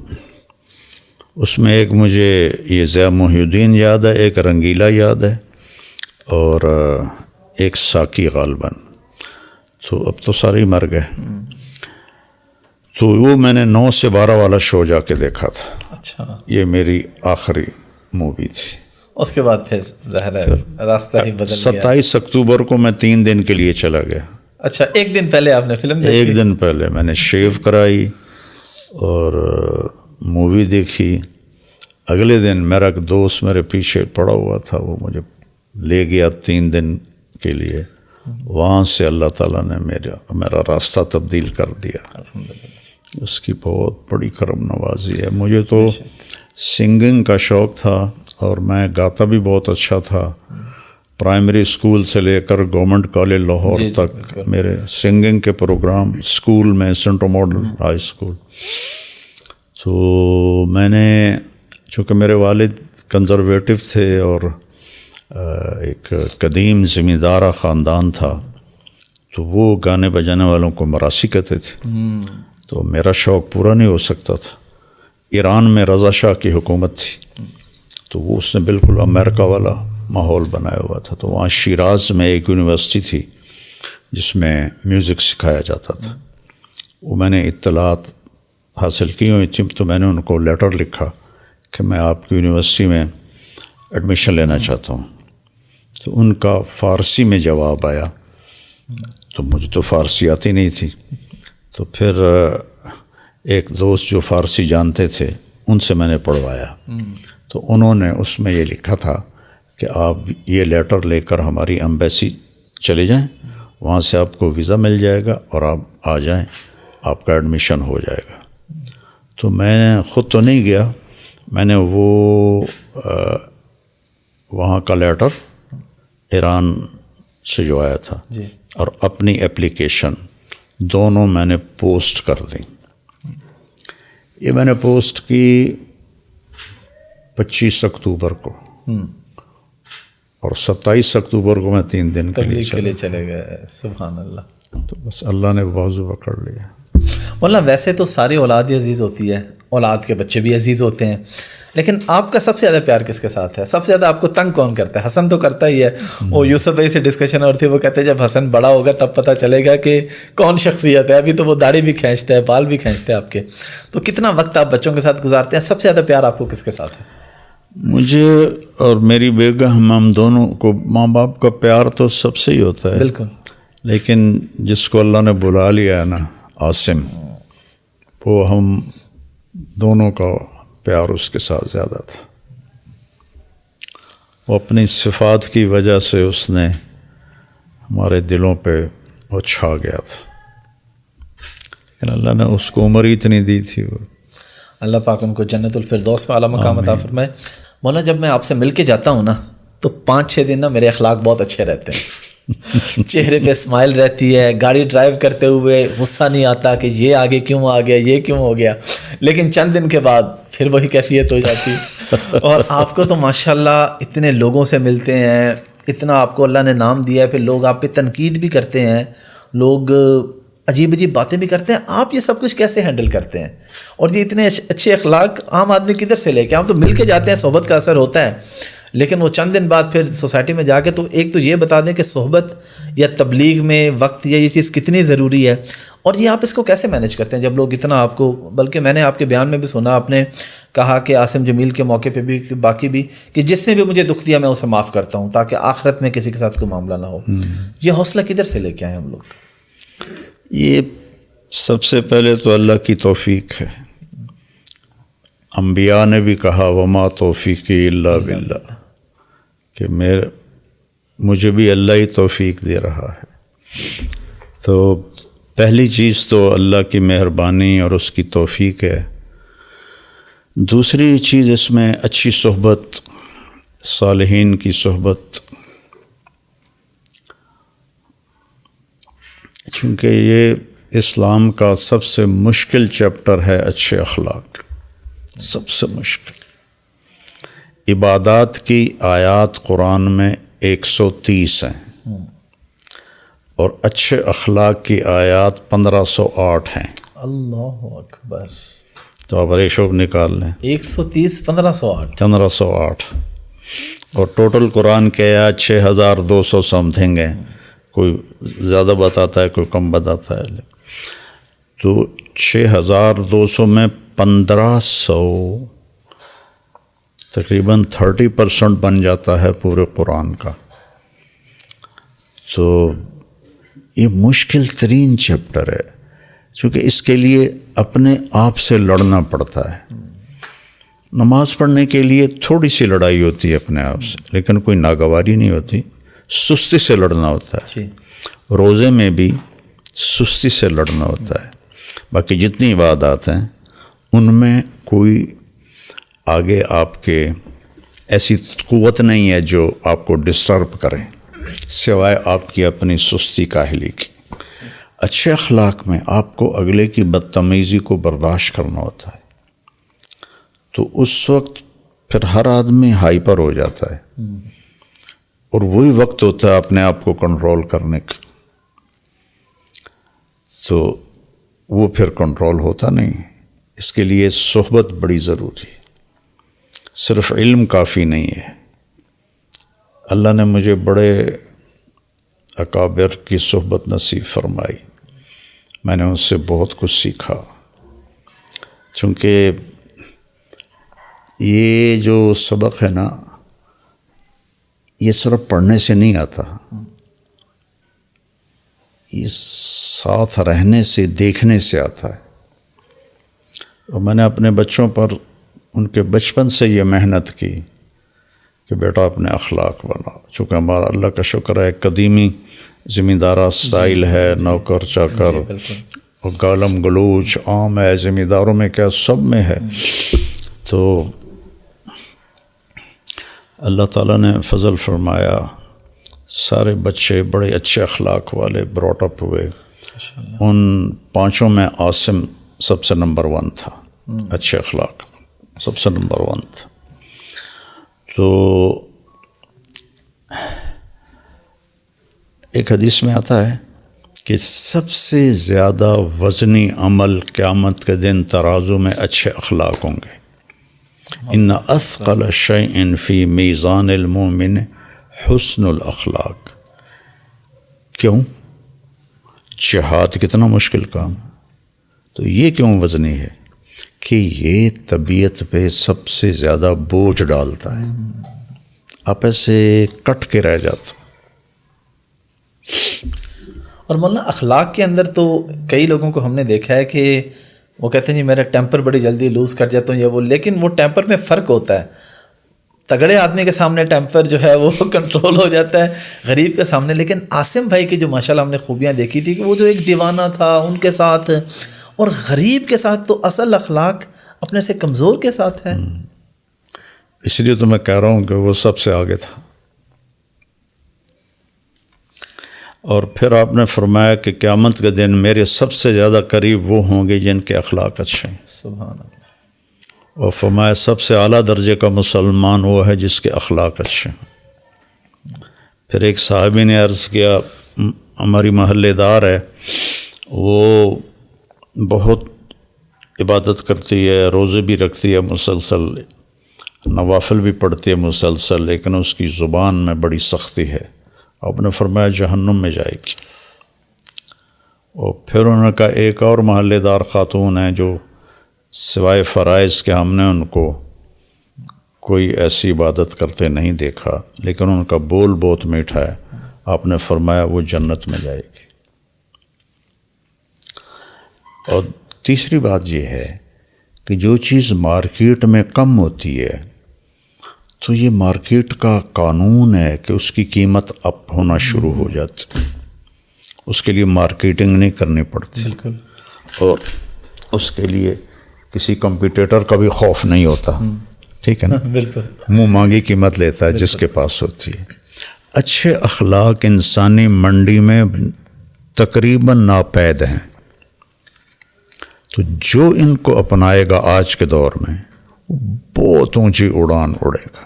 اس میں ایک مجھے یہ ضیاء محی الدین یاد ہے, ایک رنگیلا یاد ہے, اور ایک ساکی غالباً. تو اب تو سارے ہی مر گئے. تو وہ میں نے 9 سے 12 والا شو جا کے دیکھا تھا. اچھا, یہ میری آخری مووی تھی. اس کے بعد پھر ظاہر ہے راستہ ہی بدل گیا. 27 اکتوبر کو میں 3 دن کے لیے چلا گیا. اچھا, ایک دن پہلے آپ نے فلم دیکھی؟ 1 دن پہلے میں نے شیو کرائی اور مووی دیکھی. اگلے دن میرا ایک دوست میرے پیچھے پڑا ہوا تھا, وہ مجھے لے گیا 3 دن کے لیے. وہاں سے اللہ تعالیٰ نے میرا راستہ تبدیل کر دیا. اس کی بہت بڑی کرم نوازی ہے. مجھے تو سنگنگ کا شوق تھا اور میں گاتا بھی بہت اچھا تھا. پرائمری اسکول سے لے کر گورنمنٹ کالج لاہور تک میرے سنگنگ کے پروگرام اسکول میں, سینٹرل ماڈل ہائی اسکول. تو میں نے, چونکہ میرے والد کنزرویٹو تھے اور ایک قدیم زمیندارہ خاندان تھا, تو وہ گانے بجانے والوں کو مراسی کہتے تھے. تو میرا شوق پورا نہیں ہو سکتا تھا. ایران میں رضا شاہ کی حکومت تھی, تو وہ اس نے بالکل امریکہ والا ماحول بنایا ہوا تھا. تو وہاں شیراز میں ایک یونیورسٹی تھی جس میں میوزک سکھایا جاتا تھا. وہ میں نے اطلاعات حاصل کی ہوئی تھی, تو میں نے ان کو لیٹر لکھا کہ میں آپ کی یونیورسٹی میں ایڈمیشن لینا چاہتا ہوں. تو ان کا فارسی میں جواب آیا, تو مجھے تو فارسی آتی نہیں تھی. تو پھر ایک دوست جو فارسی جانتے تھے ان سے میں نے پڑھوایا. تو انہوں نے اس میں یہ لکھا تھا کہ آپ یہ لیٹر لے کر ہماری ایمبیسی چلے جائیں, وہاں سے آپ کو ویزا مل جائے گا اور آپ آ جائیں, آپ کا ایڈمیشن ہو جائے گا. تو میں خود تو نہیں گیا, میں نے وہ وہاں کا لیٹر ایران سے جو آیا تھا اور اپنی اپلیکیشن دونوں میں نے پوسٹ کر دی. یہ میں نے پوسٹ کی 25 اکتوبر کو, اور 27 اکتوبر کو میں 3 دن کے لیے چلے گئے. سبحان اللہ. تو بس اللہ نے بازو پکڑ لیا. مولانا ویسے تو ساری اولاد ہی عزیز ہوتی ہے, اولاد کے بچے بھی عزیز ہوتے ہیں, لیکن آپ کا سب سے زیادہ پیار کس کے ساتھ ہے؟ سب سے زیادہ آپ کو تنگ کون کرتا ہے؟ حسن تو کرتا ہی ہے، وہ یوسف بھائی سے ڈسکشن اور تھی، وہ کہتے ہیں جب حسن بڑا ہوگا تب پتہ چلے گا کہ کون شخصیت ہے، ابھی تو وہ داڑھی بھی کھینچتا ہے، بال بھی کھینچتا ہے آپ کے. تو کتنا وقت آپ بچوں کے ساتھ گزارتے ہیں؟ سب سے زیادہ پیار آپ کو کس کے ساتھ ہے؟ مجھے اور میری بیگم، ہم دونوں کو ماں باپ کا پیار تو سب سے ہی ہوتا ہے. بالکل. لیکن جس کو اللہ نے بلا لیا ہے نا، عاصم، وہ ہم دونوں کا پیار اس کے ساتھ زیادہ تھا. وہ اپنی صفات کی وجہ سے اس نے ہمارے دلوں پہ وہ چھا گیا تھا، لیکن اللہ نے اس کو عمر اتنی دی تھی. وہ اللہ پاک ان کو جنت الفردوس میں اعلیٰ مقام عطا فرمائے. مولانا جب میں آپ سے مل کے جاتا ہوں نا تو 5-6 دن نا میرے اخلاق بہت اچھے رہتے ہیں. چہرے پہ اسمائل رہتی ہے، گاڑی ڈرائیو کرتے ہوئے غصہ نہیں آتا کہ یہ آگے کیوں آ گیا، یہ کیوں ہو گیا. لیکن چند دن کے بعد پھر وہی کیفیت ہو جاتی. اور آپ کو تو ماشاءاللہ اتنے لوگوں سے ملتے ہیں، اتنا آپ کو اللہ نے نام دیا ہے، پھر لوگ آپ پہ تنقید بھی کرتے ہیں، لوگ عجیب عجیب باتیں بھی کرتے ہیں. آپ یہ سب کچھ کیسے ہینڈل کرتے ہیں؟ اور یہ اتنے اچھے اخلاق عام آدمی کدھر سے لے کے؟ ہم تو مل کے جاتے ہیں، صحبت کا اثر ہوتا ہے، لیکن وہ چند دن بعد پھر سوسائٹی میں جا کے تو ایک تو یہ بتا دیں کہ صحبت یا تبلیغ میں وقت یا یہ چیز کتنی ضروری ہے، اور یہ آپ اس کو کیسے مینیج کرتے ہیں جب لوگ اتنا آپ کو، بلکہ میں نے آپ کے بیان میں بھی سنا، آپ نے کہا کہ عاصم جمیل کے موقع پہ بھی، باقی بھی، کہ جس نے بھی مجھے دکھ دیا میں اسے معاف کرتا ہوں تاکہ آخرت میں کسی کے ساتھ کوئی معاملہ نہ ہو. یہ حوصلہ کدھر سے لے کے آئے ہم لوگ؟ یہ سب سے پہلے تو اللہ کی توفیق ہے. انبیاء نے بھی کہا وما توفیقی الا باللہ، کہ مجھے بھی اللہ ہی توفیق دے رہا ہے. تو پہلی چیز تو اللہ کی مہربانی اور اس کی توفیق ہے. دوسری چیز اس میں اچھی صحبت، صالحین کی صحبت، چونکہ یہ اسلام کا سب سے مشکل چیپٹر ہے اچھے اخلاق، سب سے مشکل. عبادات کی آیات قرآن میں 130 ہیں اور اچھے اخلاق کی آیات 1508 ہیں. اللہ اکبر. تو آپ ریشو نکال لیں، 130 1508 1508، اور ٹوٹل قرآن کے آیات 6200 سم تھنگ ہیں. کوئی زیادہ بتاتا ہے، کوئی کم بتاتا ہے. تو 6200 میں 1500 تقریباً 30% بن جاتا ہے پورے قرآن کا. تو یہ مشکل ترین چیپٹر ہے، چونکہ اس کے لیے اپنے آپ سے لڑنا پڑتا ہے. نماز پڑھنے کے لیے تھوڑی سی لڑائی ہوتی ہے اپنے آپ سے، لیکن کوئی ناگواری نہیں ہوتی. سستی سے لڑنا ہوتا ہے. روزے میں بھی سستی سے لڑنا ہوتا ہے. باقی جتنی عبادات ہیں ان میں کوئی آگے آپ کے ایسی قوت نہیں ہے جو آپ کو ڈسٹرب کرے، سوائے آپ کی اپنی سستی کاہلی کی. اچھے اخلاق میں آپ کو اگلے کی بدتمیزی کو برداشت کرنا ہوتا ہے. تو اس وقت پھر ہر آدمی ہائپر ہو جاتا ہے، اور وہی وقت ہوتا ہے اپنے آپ کو کنٹرول کرنے کا. تو وہ پھر کنٹرول ہوتا نہیں. اس کے لیے صحبت بڑی ضروری ہے. صرف علم کافی نہیں ہے. اللہ نے مجھے بڑے اکابر کی صحبت نصیب فرمائی. میں نے ان سے بہت کچھ سیکھا، چونکہ یہ جو سبق ہے نا، یہ صرف پڑھنے سے نہیں آتا، یہ ساتھ رہنے سے، دیکھنے سے آتا ہے. اور میں نے اپنے بچوں پر ان کے بچپن سے یہ محنت کی کہ بیٹا اپنے اخلاق بناؤ. چونکہ ہمارا اللہ کا شکر ہے قدیمی زمیندارہ سٹائل ہے، نوکر چاکر اور گالم گلوچ عام ہے، زمینداروں میں کیا سب میں ہے. تو اللہ تعالیٰ نے فضل فرمایا، سارے بچے بڑے اچھے اخلاق والے براٹ اپ ہوئے. ان 5 میں عاصم سب سے نمبر 1 تھا، اچھے اخلاق سب سے نمبر 1 تھا. تو ایک حدیث میں آتا ہے کہ سب سے زیادہ وزنی عمل قیامت کے دن ترازو میں اچھے اخلاق ہوں گے. ان اثقل شیء فی میزان المومن حسن الاخلاق. کیوں؟ جہاد کتنا مشکل کام، تو یہ کیوں وزنی ہے کہ یہ طبیعت پہ سب سے زیادہ بوجھ ڈالتا ہے، آپ ایسے کٹ کے رہ جاتا. اور مولانا اخلاق کے اندر تو کئی لوگوں کو ہم نے دیکھا ہے کہ وہ کہتے ہیں جی میرا ٹیمپر بڑی جلدی لوز کر جاتا ہوں یہ وہ، لیکن وہ ٹیمپر میں فرق ہوتا ہے. تگڑے آدمی کے سامنے ٹیمپر جو ہے وہ کنٹرول ہو جاتا ہے، غریب کے سامنے. لیکن عاصم بھائی کی جو ماشاءاللہ ہم نے خوبیاں دیکھی تھی کہ وہ جو ایک دیوانہ تھا ان کے ساتھ، اور غریب کے ساتھ تو اصل اخلاق اپنے سے کمزور کے ساتھ ہے. اس لیے تو میں کہہ رہا ہوں کہ وہ سب سے آگے تھا. اور پھر آپ نے فرمایا کہ قیامت کے دن میرے سب سے زیادہ قریب وہ ہوں گے جن کے اخلاق اچھے ہیں. سبحان اللہ. اور فرمایا سب سے اعلیٰ درجے کا مسلمان وہ ہے جس کے اخلاق اچھے ہیں. پھر ایک صحابی نے عرض کیا، ہماری محلے دار ہے، وہ بہت عبادت کرتی ہے، روزے بھی رکھتی ہے مسلسل، نوافل بھی پڑھتی ہے مسلسل، لیکن اس کی زبان میں بڑی سختی ہے. آپ نے فرمایا جہنم میں جائے گی. اور پھر انہوں نے کہا ایک اور محلے دار خاتون ہیں جو سوائے فرائض کے ہم نے ان کو کوئی ایسی عبادت کرتے نہیں دیکھا، لیکن ان کا بول بہت میٹھا ہے. آپ نے فرمایا وہ جنت میں جائے گی. اور تیسری بات یہ ہے کہ جو چیز مارکیٹ میں کم ہوتی ہے تو یہ مارکیٹ کا قانون ہے کہ اس کی قیمت اپ ہونا شروع ہو جاتی، اس کے لیے مارکیٹنگ نہیں کرنی پڑتی. بالکل. اور اس کے لیے کسی کمپیٹیٹر کا بھی خوف نہیں ہوتا. ٹھیک ہے نا؟ بالکل. منہ مانگی قیمت لیتا ہے جس کے پاس ہوتی ہے. اچھے اخلاق انسانی منڈی میں تقریباً ناپید ہیں، تو جو ان کو اپنائے گا آج کے دور میں بہت اونچی اڑان اڑے گا.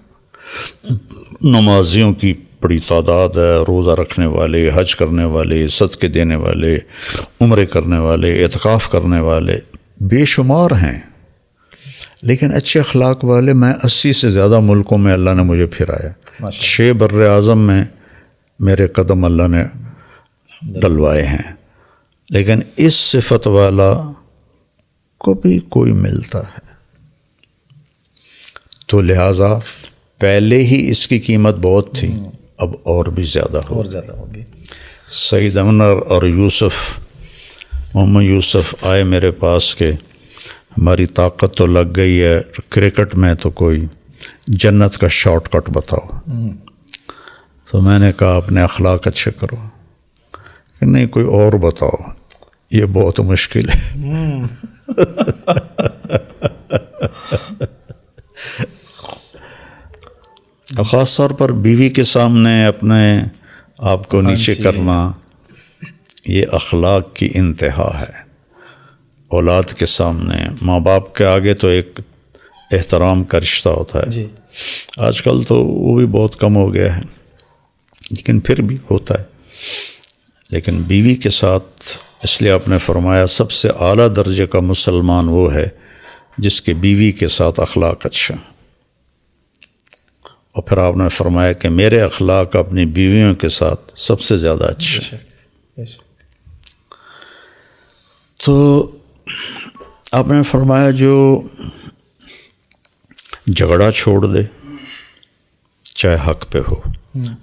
نمازیوں کی بڑی تعداد ہے، روزہ رکھنے والے، حج کرنے والے، صدقے دینے والے، عمرے کرنے والے، اعتکاف کرنے والے بے شمار ہیں. لیکن اچھے اخلاق والے میں 80 سے زیادہ ملکوں میں اللہ نے مجھے پھرایا. 6 بر اعظم میں میرے قدم اللہ نے ڈلوائے ہیں. لیکن اس صفت والا کو بھی کوئی ملتا ہے، تو لہٰذا پہلے ہی اس کی قیمت بہت تھی، اب اور بھی زیادہ ہوگی. سعید انور اور محمد یوسف آئے میرے پاس کہ ہماری طاقت تو لگ گئی ہے کرکٹ میں، تو کوئی جنت کا شارٹ کٹ بتاؤ. تو میں نے کہا اپنے اخلاق اچھے کرو. کہ نہیں کوئی اور بتاؤ، یہ بہت مشکل ہے. خاص طور پر بیوی کے سامنے اپنے آپ کو نیچے کرنا یہ اخلاق کی انتہا ہے. اولاد کے سامنے، ماں باپ کے آگے تو ایک احترام کا رشتہ ہوتا ہے. جی. آج کل تو وہ بھی بہت کم ہو گیا ہے، لیکن پھر بھی ہوتا ہے. لیکن بیوی کے ساتھ اس لیے آپ نے فرمایا سب سے اعلیٰ درجے کا مسلمان وہ ہے جس کے بیوی کے ساتھ اخلاق اچھا. اور پھر آپ نے فرمایا کہ میرے اخلاق اپنی بیویوں کے ساتھ سب سے زیادہ اچھا. تو آپ نے فرمایا جو جھگڑا چھوڑ دے چاہے حق پہ ہو،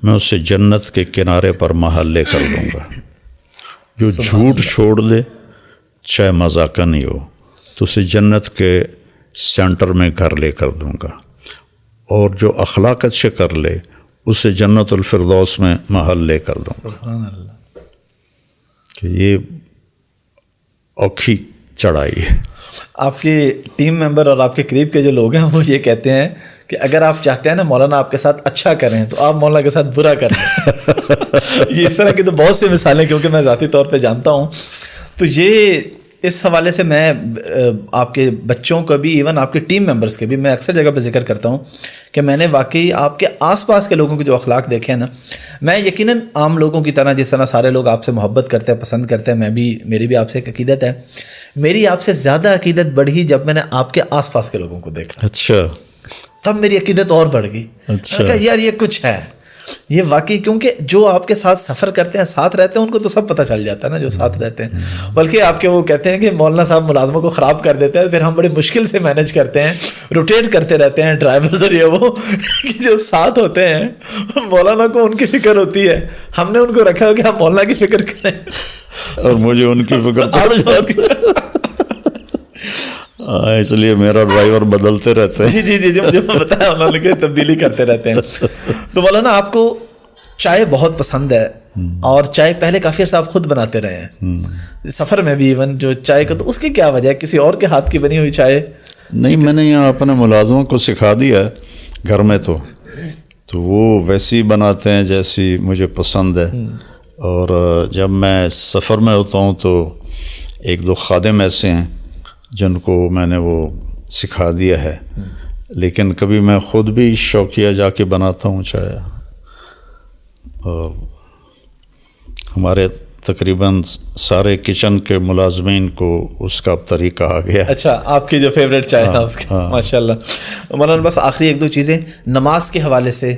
میں اسے جنت کے کنارے پر محل لے کر دوں گا. جو جھوٹ چھوڑ دے چاہے مذاقہ نہیں ہو تو اسے جنت کے سینٹر میں گھر لے کر دوں گا. اور جو اخلاق اچھے کر لے اسے جنت الفردوس میں محل لے کر دوں گا. سبحان اللہ. کہ یہ اوکھی چڑھائی ہے. آپ کے ٹیم ممبر اور آپ کے قریب کے جو لوگ ہیں وہ یہ کہتے ہیں کہ اگر آپ چاہتے ہیں نا مولانا آپ کے ساتھ اچھا کریں تو آپ مولانا کے ساتھ برا کریں. یہ اس طرح کی تو بہت سی مثالیں کیونکہ میں ذاتی طور پہ جانتا ہوں. تو یہ اس حوالے سے میں آپ کے بچوں کا بھی، ایون آپ کے ٹیم ممبرس کے بھی میں اکثر جگہ پہ ذکر کرتا ہوں کہ میں نے واقعی آپ کے آس پاس کے لوگوں کے جو اخلاق دیکھے ہیں نا، میں یقیناً عام لوگوں کی طرح جس طرح سارے لوگ آپ سے محبت کرتے ہیں، پسند کرتے ہیں، میری بھی آپ سے ایک عقیدت ہے. میری آپ سے زیادہ عقیدت بڑھی جب میں نے آپ کے آس پاس کے لوگوں کو دیکھا. اچھا. تب میری عقیدت اور بڑھ گئی. اچھا. کہا یار یہ کچھ ہے یہ واقعی, کیونکہ جو آپ کے ساتھ سفر کرتے ہیں, ساتھ رہتے ہیں, ان کو تو سب پتہ چل جاتا ہے نا جو ساتھ رہتے ہیں. بلکہ آپ کے وہ کہتے ہیں کہ مولانا صاحب ملازموں کو خراب کر دیتے ہیں, پھر ہم بڑی مشکل سے مینیج کرتے ہیں, روٹیٹ کرتے رہتے ہیں ڈرائیورز اور یہ وہ, کہ جو ساتھ ہوتے ہیں مولانا کو ان کی فکر ہوتی ہے, ہم نے ان کو رکھا ہو کہ آپ مولانا کی فکر کریں اور مجھے ان کی فکر پڑ جاتی ہے, اس لیے میرا ڈرائیور بدلتے رہتے ہیں. جی مجھے بتایا انہوں نے کہ تبدیلی کرتے رہتے ہیں. تو مولانا آپ کو چائے بہت پسند ہے, اور چائے پہلے کافی عرصہ آپ خود بناتے رہے ہیں, سفر میں بھی ایون جو چائے کو, تو اس کی کیا وجہ ہے؟ کسی اور کے ہاتھ کی بنی ہوئی چائے؟ نہیں, میں نے یہاں اپنے ملازموں کو سکھا دیا ہے گھر میں, تو وہ ویسی بناتے ہیں جیسی مجھے پسند ہے. اور جب میں سفر میں ہوتا ہوں تو ایک دو خادم ایسے ہیں جن کو میں نے وہ سکھا دیا ہے, لیکن کبھی میں خود بھی شوقیہ جا کے بناتا ہوں چائے. اور ہمارے تقریباً سارے کچن کے ملازمین کو اس کا طریقہ آ گیا. اچھا, آپ کی جو فیوریٹ چائے ہے اس کا, ماشاء اللہ. مولانا بس آخری ایک دو چیزیں, نماز کے حوالے سے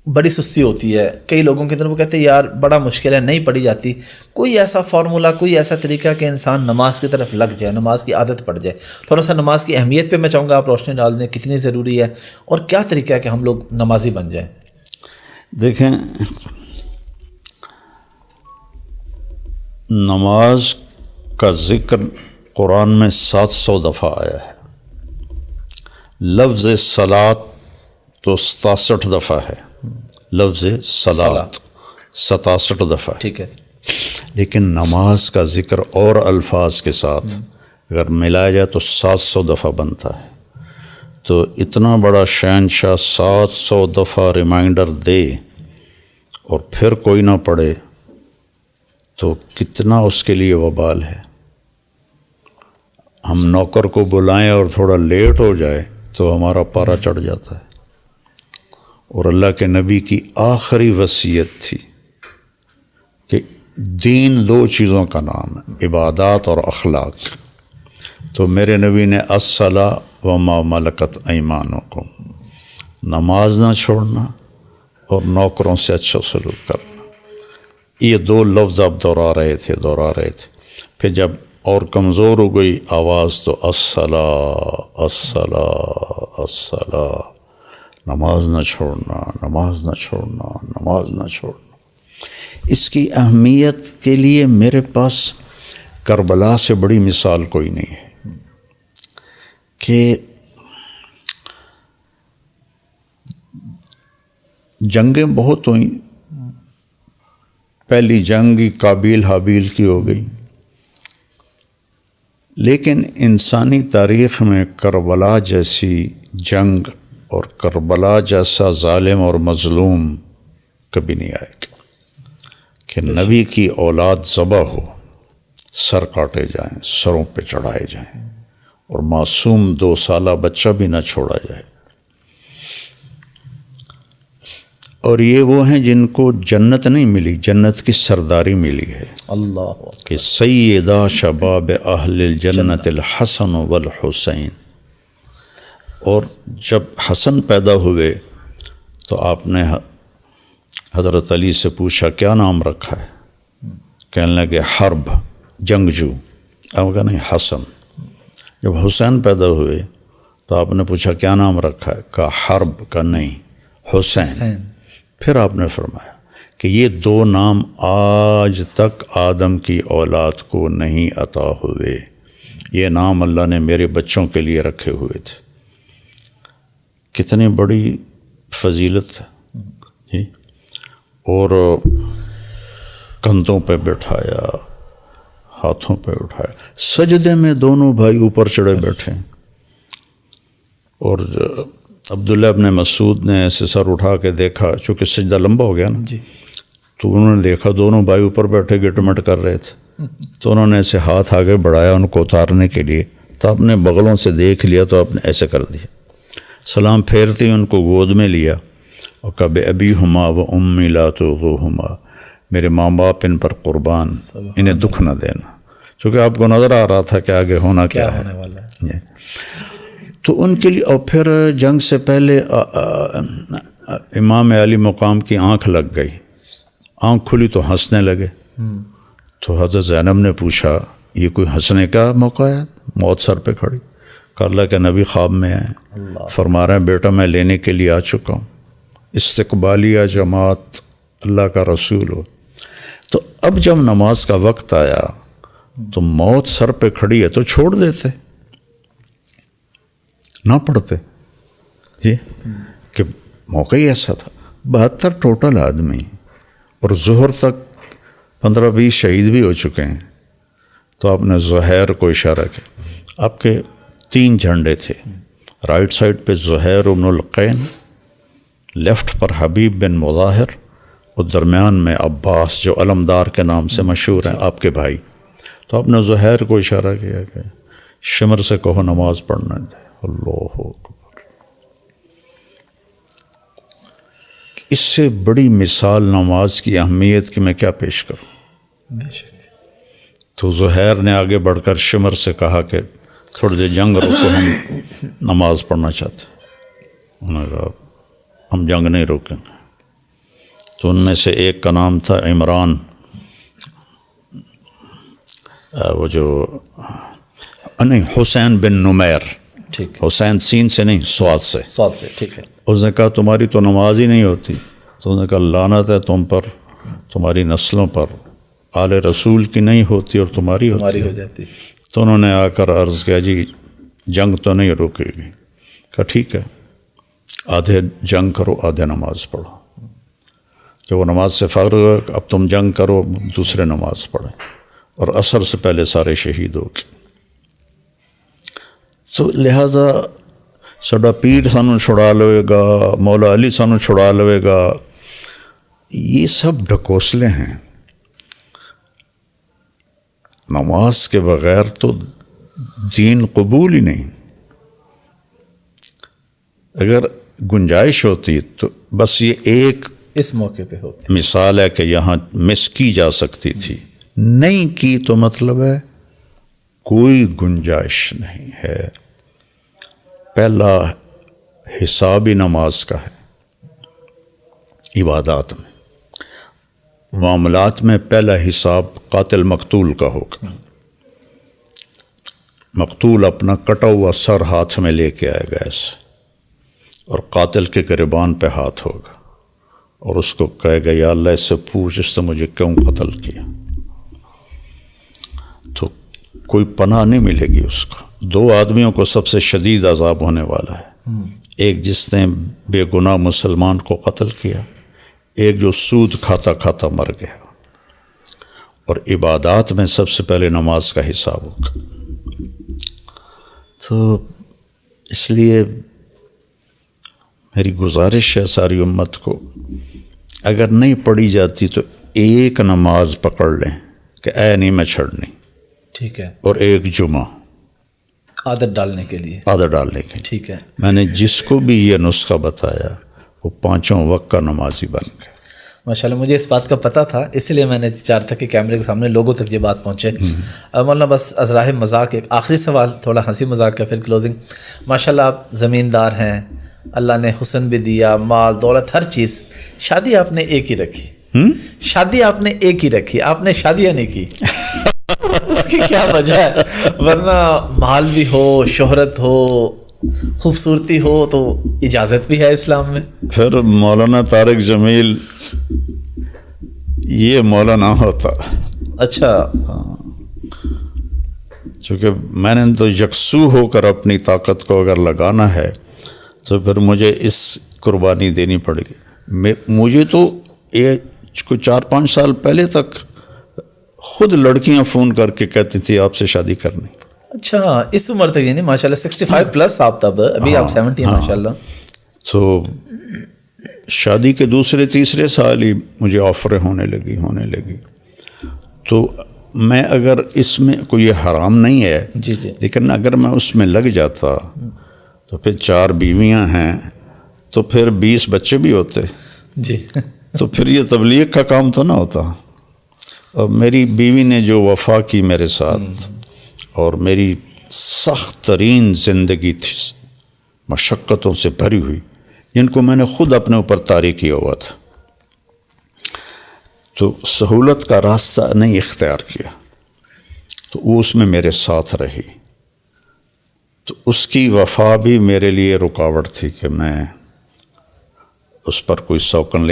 بڑی سستی ہوتی ہے کئی لوگوں کے اندر, وہ کہتے ہیں یار بڑا مشکل ہے, نہیں پڑھی جاتی. کوئی ایسا فارمولہ, کوئی ایسا طریقہ کہ انسان نماز کی طرف لگ جائے, نماز کی عادت پڑ جائے؟ تھوڑا سا نماز کی اہمیت پہ میں چاہوں گا آپ روشنی ڈال دیں, کتنی ضروری ہے, اور کیا طریقہ ہے کہ ہم لوگ نمازی بن جائیں؟ دیکھیں, نماز کا ذکر قرآن میں 700 دفعہ آیا ہے. لفظ صلاۃ تو 67 دفعہ ہے, لفظ صلاۃ 67 دفعہ. ٹھیک ہے. لیکن نماز کا ذکر اور الفاظ کے ساتھ اگر ملایا جائے تو 700 دفعہ بنتا ہے. تو اتنا بڑا شہنشاہ 700 دفعہ ریمائنڈر دے اور پھر کوئی نہ پڑھے تو کتنا اس کے لیے وبال ہے. ہم نوکر کو بلائیں اور تھوڑا لیٹ ہو جائے تو ہمارا پارا چڑھ جاتا ہے. اور اللہ کے نبی کی آخری وصیت تھی کہ دین 2 چیزوں کا نام ہے, عبادات اور اخلاق. تو میرے نبی نے الصلاۃ وما ملکت ایمانکم, نماز نہ چھوڑنا اور نوکروں سے اچھا سلوک کرنا. یہ 2 لفظ آپ دہرا رہے تھے. پھر جب اور کمزور ہو گئی آواز تو الصلاۃ الصلاۃ الصلاۃ, نماز نہ چھوڑنا, نماز نہ چھوڑنا, نماز نہ چھوڑنا. اس کی اہمیت کے لیے میرے پاس کربلا سے بڑی مثال کوئی نہیں ہے کہ جنگیں بہت ہوئیں. پہلی جنگ قابیل حابیل کی ہو گئی, لیکن انسانی تاریخ میں کربلا جیسی جنگ اور کربلا جیسا ظالم اور مظلوم کبھی نہیں آئے گا کہ نبی کی اولاد ذبح ہو, سر کاٹے جائیں, سروں پہ چڑھائے جائیں, اور معصوم 2 سالہ بچہ بھی نہ چھوڑا جائے. اور یہ وہ ہیں جن کو جنت نہیں ملی, جنت کی سرداری ملی ہے. اللہ کہ سیدہ شباب اہل الجنت الحسن والحسین. اور جب حسن پیدا ہوئے تو آپ نے حضرت علی سے پوچھا کیا نام رکھا ہے؟ کہنے لگے حرب, جنگجو. آپ کہا نہیں, حسن. جب حسین پیدا ہوئے تو آپ نے پوچھا کیا نام رکھا ہے؟ کہا حرب. کا نہیں, حسین. پھر آپ نے فرمایا کہ یہ 2 نام آج تک آدم کی اولاد کو نہیں عطا ہوئے, یہ نام اللہ نے میرے بچوں کے لیے رکھے ہوئے تھے. کتنی بڑی فضیلت ہے جی. اور کندھوں پہ بٹھایا, ہاتھوں پہ اٹھایا, سجدے میں دونوں بھائی اوپر چڑھے بیٹھے. اور عبداللہ ابن مسعود نے ایسے سر اٹھا کے دیکھا, چونکہ سجدہ لمبا ہو گیا نا جی, تو انہوں نے دیکھا دونوں بھائی اوپر بیٹھے گٹمٹ کر رہے تھے. تو انہوں نے ایسے ہاتھ آگے بڑھایا ان کو اتارنے کے لیے, تو آپ نے بغلوں سے دیکھ لیا تو آپ نے ایسے کر دیا. سلام پھیرتے ان کو گود میں لیا اور کہا بے ابی ہما و امی لا تغضوہما, میرے ماں باپ ان پر قربان, انہیں دکھ نہ دینا. چونکہ آپ کو نظر آ رہا تھا کہ آگے ہونا کیا ہے. تو ان کے لیے، اور پھر جنگ سے پہلے امام علی مقام کی آنکھ لگ گئی، آنکھ کھلی تو ہنسنے لگے. تو حضرت زینب نے پوچھا یہ کوئی ہنسنے کا موقع ہے؟ موت سر پہ کھڑی. کہ اللہ کے نبی خواب میں آئے، فرما رہے ہیں بیٹا میں لینے کے لیے آ چکا ہوں، استقبالیہ جماعت اللہ کا رسول ہو. تو اب جب نماز کا وقت آیا تو موت سر پہ کھڑی ہے تو چھوڑ دیتے، نہ پڑھتے. جی کہ موقع ہی ایسا تھا. 72 ٹوٹل آدمی، اور ظہر تک 15-20 شہید بھی ہو چکے ہیں. تو آپ نے زہیر کو اشارہ کیا. آپ کے 3 جھنڈے تھے، رائٹ سائڈ پہ زہیر بن القین، لیفٹ پر حبیب بن مظاہر، اور درمیان میں عباس جو علمدار کے نام سے مشہور ہیں، آپ کے بھائی. تو آپ نے زہیر کو اشارہ کیا کہ شمر سے کہو نماز پڑھنا دے. اللہ اکبر. اس سے بڑی مثال نماز کی اہمیت کی میں کیا پیش کروں. بے شک. تو زہیر نے آگے بڑھ کر شمر سے کہا کہ تھوڑی دیر جنگ روکو، ہم نماز پڑھنا چاہتے. انہوں نے کہا ہم جنگ نہیں روکیں گے. تو ان میں سے ایک کا نام تھا عمران، وہ جو نہیں، حسین بن نمیر. ٹھیک. حسین سین سے نہیں، سواد سے. سواد سے. ٹھیک ہے. اس نے کہا تمہاری تو نماز ہی نہیں ہوتی. تو اس نے کہا لعنت ہے تم پر، تمہاری نسلوں پر، آل رسول کی نہیں ہوتی اور تمہاری ہوتی ہو جاتی. تو انہوں نے آ کر عرض کیا جی جنگ تو نہیں روکے گی. کہا ٹھیک ہے، آدھے جنگ کرو آدھے نماز پڑھو. جب وہ نماز سے فارغ ہو، اب تم جنگ کرو، دوسرے نماز پڑھیں، اور عصر سے پہلے سارے شہید ہو گئے. تو لہٰذا ساڈا پیر سانو چھڑا لوے گا، مولا علی سانو چھڑا لوے گا، یہ سب ڈھکوسلے ہیں. نماز کے بغیر تو دین قبول ہی نہیں. اگر گنجائش ہوتی تو بس یہ ایک اس موقع پہ ہوتی مثال ہے کہ یہاں مس کی جا سکتی تھی، نہیں کی تو مطلب ہے کوئی گنجائش نہیں ہے. پہلا حساب ہی نماز کا ہے. عبادات میں، معاملات میں پہلا حساب قاتل مقتول کا ہوگا. مقتول اپنا کٹا ہوا سر ہاتھ میں لے کے آئے گا ایسے، اور قاتل کے گریبان پہ ہاتھ ہوگا، اور اس کو کہے گا یا اللہ اس سے پوچھ اس نے مجھے کیوں قتل کیا. تو کوئی پناہ نہیں ملے گی اس کو. 2 آدمیوں کو سب سے شدید عذاب ہونے والا ہے. ایک جس نے بے گناہ مسلمان کو قتل کیا، ایک جو سود کھاتا کھاتا مر گیا. اور عبادات میں سب سے پہلے نماز کا حساب ہوگا. تو اس لیے میری گزارش ہے ساری امت کو، اگر نہیں پڑھی جاتی تو ایک نماز پکڑ لیں کہ اے نہیں میں چھڑنی. ٹھیک ہے. اور ایک جمعہ عادت ڈالنے کے لیے. عادت ڈالنے کے لیے. ٹھیک ہے. میں نے جس کو بھی یہ نسخہ بتایا وہ 5 وقت کا نمازی بن گیا. ماشاءاللہ مجھے اس بات کا پتہ تھا، اس لیے میں نے چاہا تھا کہ کیمرے کے سامنے لوگوں تک یہ بات پہنچے. مولانا بس ازراہ مذاق ایک آخری سوال، تھوڑا ہنسی مذاق کا، پھر کلوزنگ. ماشاءاللہ آپ زمیندار ہیں، اللہ نے حسن بھی دیا، مال دولت ہر چیز. شادی آپ نے ایک ہی رکھی. شادی آپ نے ایک ہی رکھی، آپ نے شادیاں نہیں کی. اس کی کیا وجہ ہے؟ ورنہ مال بھی ہو، شہرت ہو، خوبصورتی ہو تو اجازت بھی ہے اسلام میں. پھر مولانا طارق جمیل یہ مولانا ہوتا. اچھا. چونکہ میں نے تو یکسو ہو کر اپنی طاقت کو اگر لگانا ہے تو پھر مجھے اس قربانی دینی پڑے گی. مجھے تو یہ کوئی 4-5 سال پہلے تک خود لڑکیاں فون کر کے کہتی تھی آپ سے شادی کرنی. اچھا اس عمر تک یعنی ماشاءاللہ 65 پلس آپ تب، ابھی آپ 70 ہیں ماشاءاللہ. تو شادی کے دوسرے تیسرے سال ہی مجھے آفریں ہونے لگی. تو میں اگر اس میں کوئی حرام نہیں ہے جی جی، لیکن اگر میں اس میں لگ جاتا تو پھر 4 بیویاں ہیں تو پھر 20 بچے بھی ہوتے جی. تو پھر یہ تبلیغ کا کام تو نہ ہوتا. اور میری بیوی نے جو وفا کی میرے ساتھ، اور میری سخت ترین زندگی تھی مشقتوں سے بھری ہوئی، جن کو میں نے خود اپنے اوپر طاری کیا ہوا تھا، تو سہولت کا راستہ نہیں اختیار کیا، تو وہ اس میں میرے ساتھ رہی، تو اس کی وفا بھی میرے لیے رکاوٹ تھی کہ میں اس پر کوئی سوکن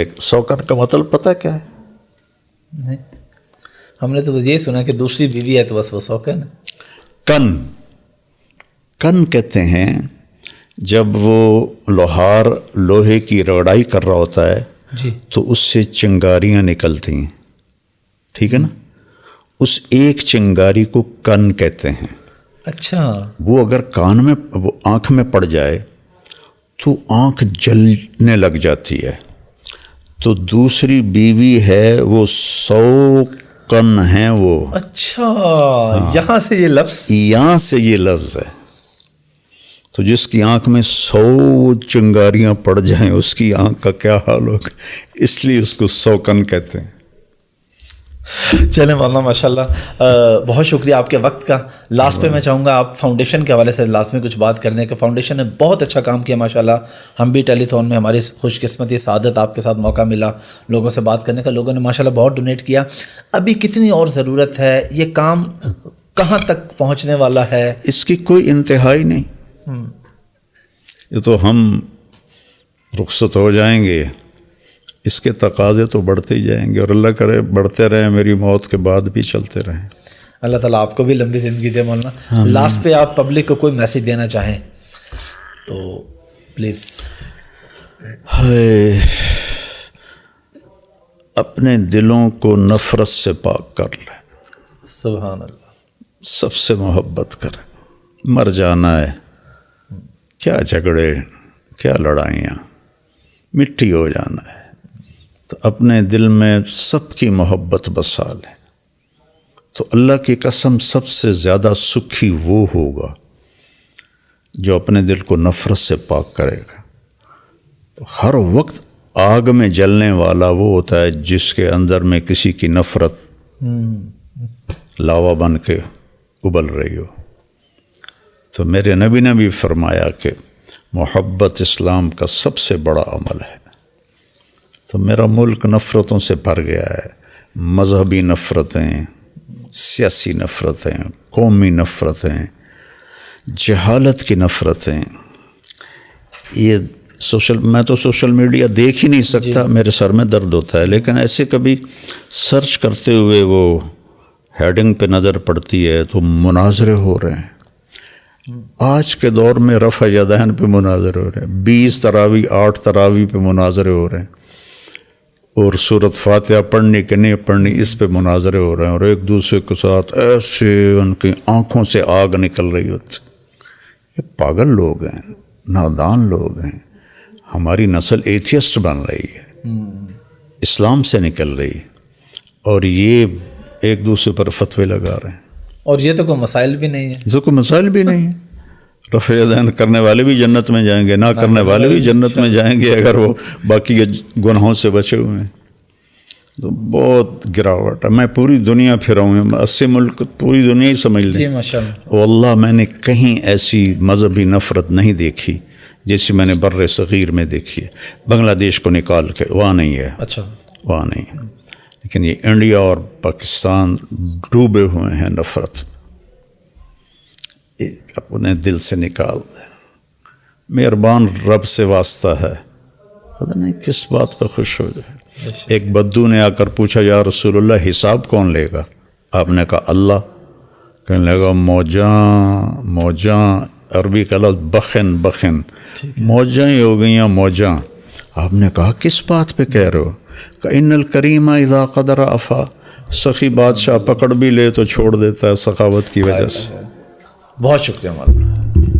کا مطلب پتہ کیا ہے؟ نہیں، ہم نے تو یہ سنا کہ دوسری بیوی ہے تو بس وہ سوکن ہے۔ کن کہتے ہیں جب وہ لوہے کی رگڑائی کر رہا ہوتا ہے جی، تو اس سے چنگاریاں نکلتی ہیں، ٹھیک ہے نا، اس ایک چنگاری کو کن کہتے ہیں۔ اچھا، وہ اگر کان میں وہ آنکھ میں پڑ جائے تو آنکھ جلنے لگ جاتی ہے، تو دوسری بیوی ہے وہ 100 کن ہیں وہ۔ اچھا، یہاں سے یہ لفظ ہے، تو جس کی آنکھ میں 100 چنگاریاں پڑ جائیں اس کی آنکھ کا کیا حال ہوگا، اس لیے اس کو 100 کن کہتے ہیں۔ چلیں مولانا، ماشاءاللہ بہت شکریہ آپ کے وقت کا۔ لاسٹ پہ میں چاہوں گا آپ فاؤنڈیشن کے حوالے سے لازمی کچھ بات کرنے کہ فاؤنڈیشن نے بہت اچھا کام کیا ماشاءاللہ۔ ہم بھی ٹیلی تھون میں ہماری خوش قسمتی سعادت آپ کے ساتھ موقع ملا لوگوں سے بات کرنے کا، لوگوں نے ماشاءاللہ بہت ڈونیٹ کیا۔ ابھی کتنی اور ضرورت ہے؟ یہ کام کہاں تک پہنچنے والا ہے؟ اس کی کوئی انتہائی نہیں، یہ تو ہم رخصت ہو جائیں گے، اس کے تقاضے تو بڑھتے ہی جائیں گے، اور اللہ کرے بڑھتے رہیں، میری موت کے بعد بھی چلتے رہیں۔ اللہ تعالیٰ آپ کو بھی لمبی زندگی دے مولانا۔ لاسٹ پہ آپ پبلک کو کوئی میسیج دینا چاہیں تو پلیز۔ اپنے دلوں کو نفرت سے پاک کر لیں، سبحان اللہ، سب سے محبت کریں، مر جانا ہے، کیا جھگڑے، کیا لڑائیاں، مٹی ہو جانا ہے، تو اپنے دل میں سب کی محبت بسا لیں، تو اللہ کی قسم سب سے زیادہ سکھی وہ ہوگا جو اپنے دل کو نفرت سے پاک کرے گا۔ ہر وقت آگ میں جلنے والا وہ ہوتا ہے جس کے اندر میں کسی کی نفرت لاوا بن کے ابل رہی ہو۔ تو میرے نبی نے بھی فرمایا کہ محبت اسلام کا سب سے بڑا عمل ہے۔ تو میرا ملک نفرتوں سے بھر گیا ہے، مذہبی نفرتیں، سیاسی نفرتیں، قومی نفرتیں، جہالت کی نفرتیں۔ یہ میں تو سوشل میڈیا دیکھ ہی نہیں سکتا، میرے سر میں درد ہوتا ہے، لیکن ایسے کبھی سرچ کرتے ہوئے وہ ہیڈنگ پہ نظر پڑتی ہے تو مناظرے ہو رہے ہیں۔ آج کے دور میں رفع یدین پہ مناظرے ہو رہے ہیں، 20 تراویح 8 تراویح پہ مناظرے ہو رہے ہیں، اور سورۃ فاتحہ پڑھنی کہ نہیں پڑھنی اس پہ مناظرے ہو رہے ہیں، اور ایک دوسرے کے ساتھ ایسے ان کی آنکھوں سے آگ نکل رہی ہوتی۔ یہ پاگل لوگ ہیں، نادان لوگ ہیں۔ ہماری نسل ایتھیسٹ بن رہی ہے، اسلام سے نکل رہی، اور یہ ایک دوسرے پر فتوے لگا رہے ہیں، اور یہ تو کوئی مسائل بھی نہیں ہے، جو کوئی مسائل بھی نہیں ہے۔ رفع یدین کرنے والے بھی جنت میں جائیں گے، نہ کرنے والے بھی جنت میں جائیں گے اگر وہ باقی کے گناہوں سے بچے ہوئے ہیں۔ تو بہت گراوٹ ہے۔ میں پوری دنیا پھرا ہوں، 80 ملک، پوری دنیا ہی سمجھ لیں۔ جی ماشاءاللہ، واللہ میں نے کہیں ایسی مذہبی نفرت نہیں دیکھی جیسی میں نے بر صغیر میں دیکھی ہے۔ بنگلہ دیش کو نکال کے وہاں نہیں ہے، اچھا وہاں نہیں ہے، لیکن یہ انڈیا اور پاکستان ڈوبے ہوئے ہیں نفرت، اپنے دل سے نکال دیں۔ مہربان رب سے واسطہ ہے، پتہ نہیں کس بات پہ خوش ہو جائے۔ ایک بدو نے آ کر پوچھا، یا رسول اللہ حساب کون لے گا؟ آپ نے کہا اللہ۔ کہنے لگا موجاں، عربی کا لفظ بخن، موجاں ہی ہو گئیں موجاں۔ آپ نے کہا کس بات پہ کہہ رہے ہو؟ کہ ان الکریم اذا قدر عفا، سخی بادشاہ پکڑ بھی لے تو چھوڑ دیتا ہے سخاوت کی وجہ سے۔ بہت شکریہ مولانا۔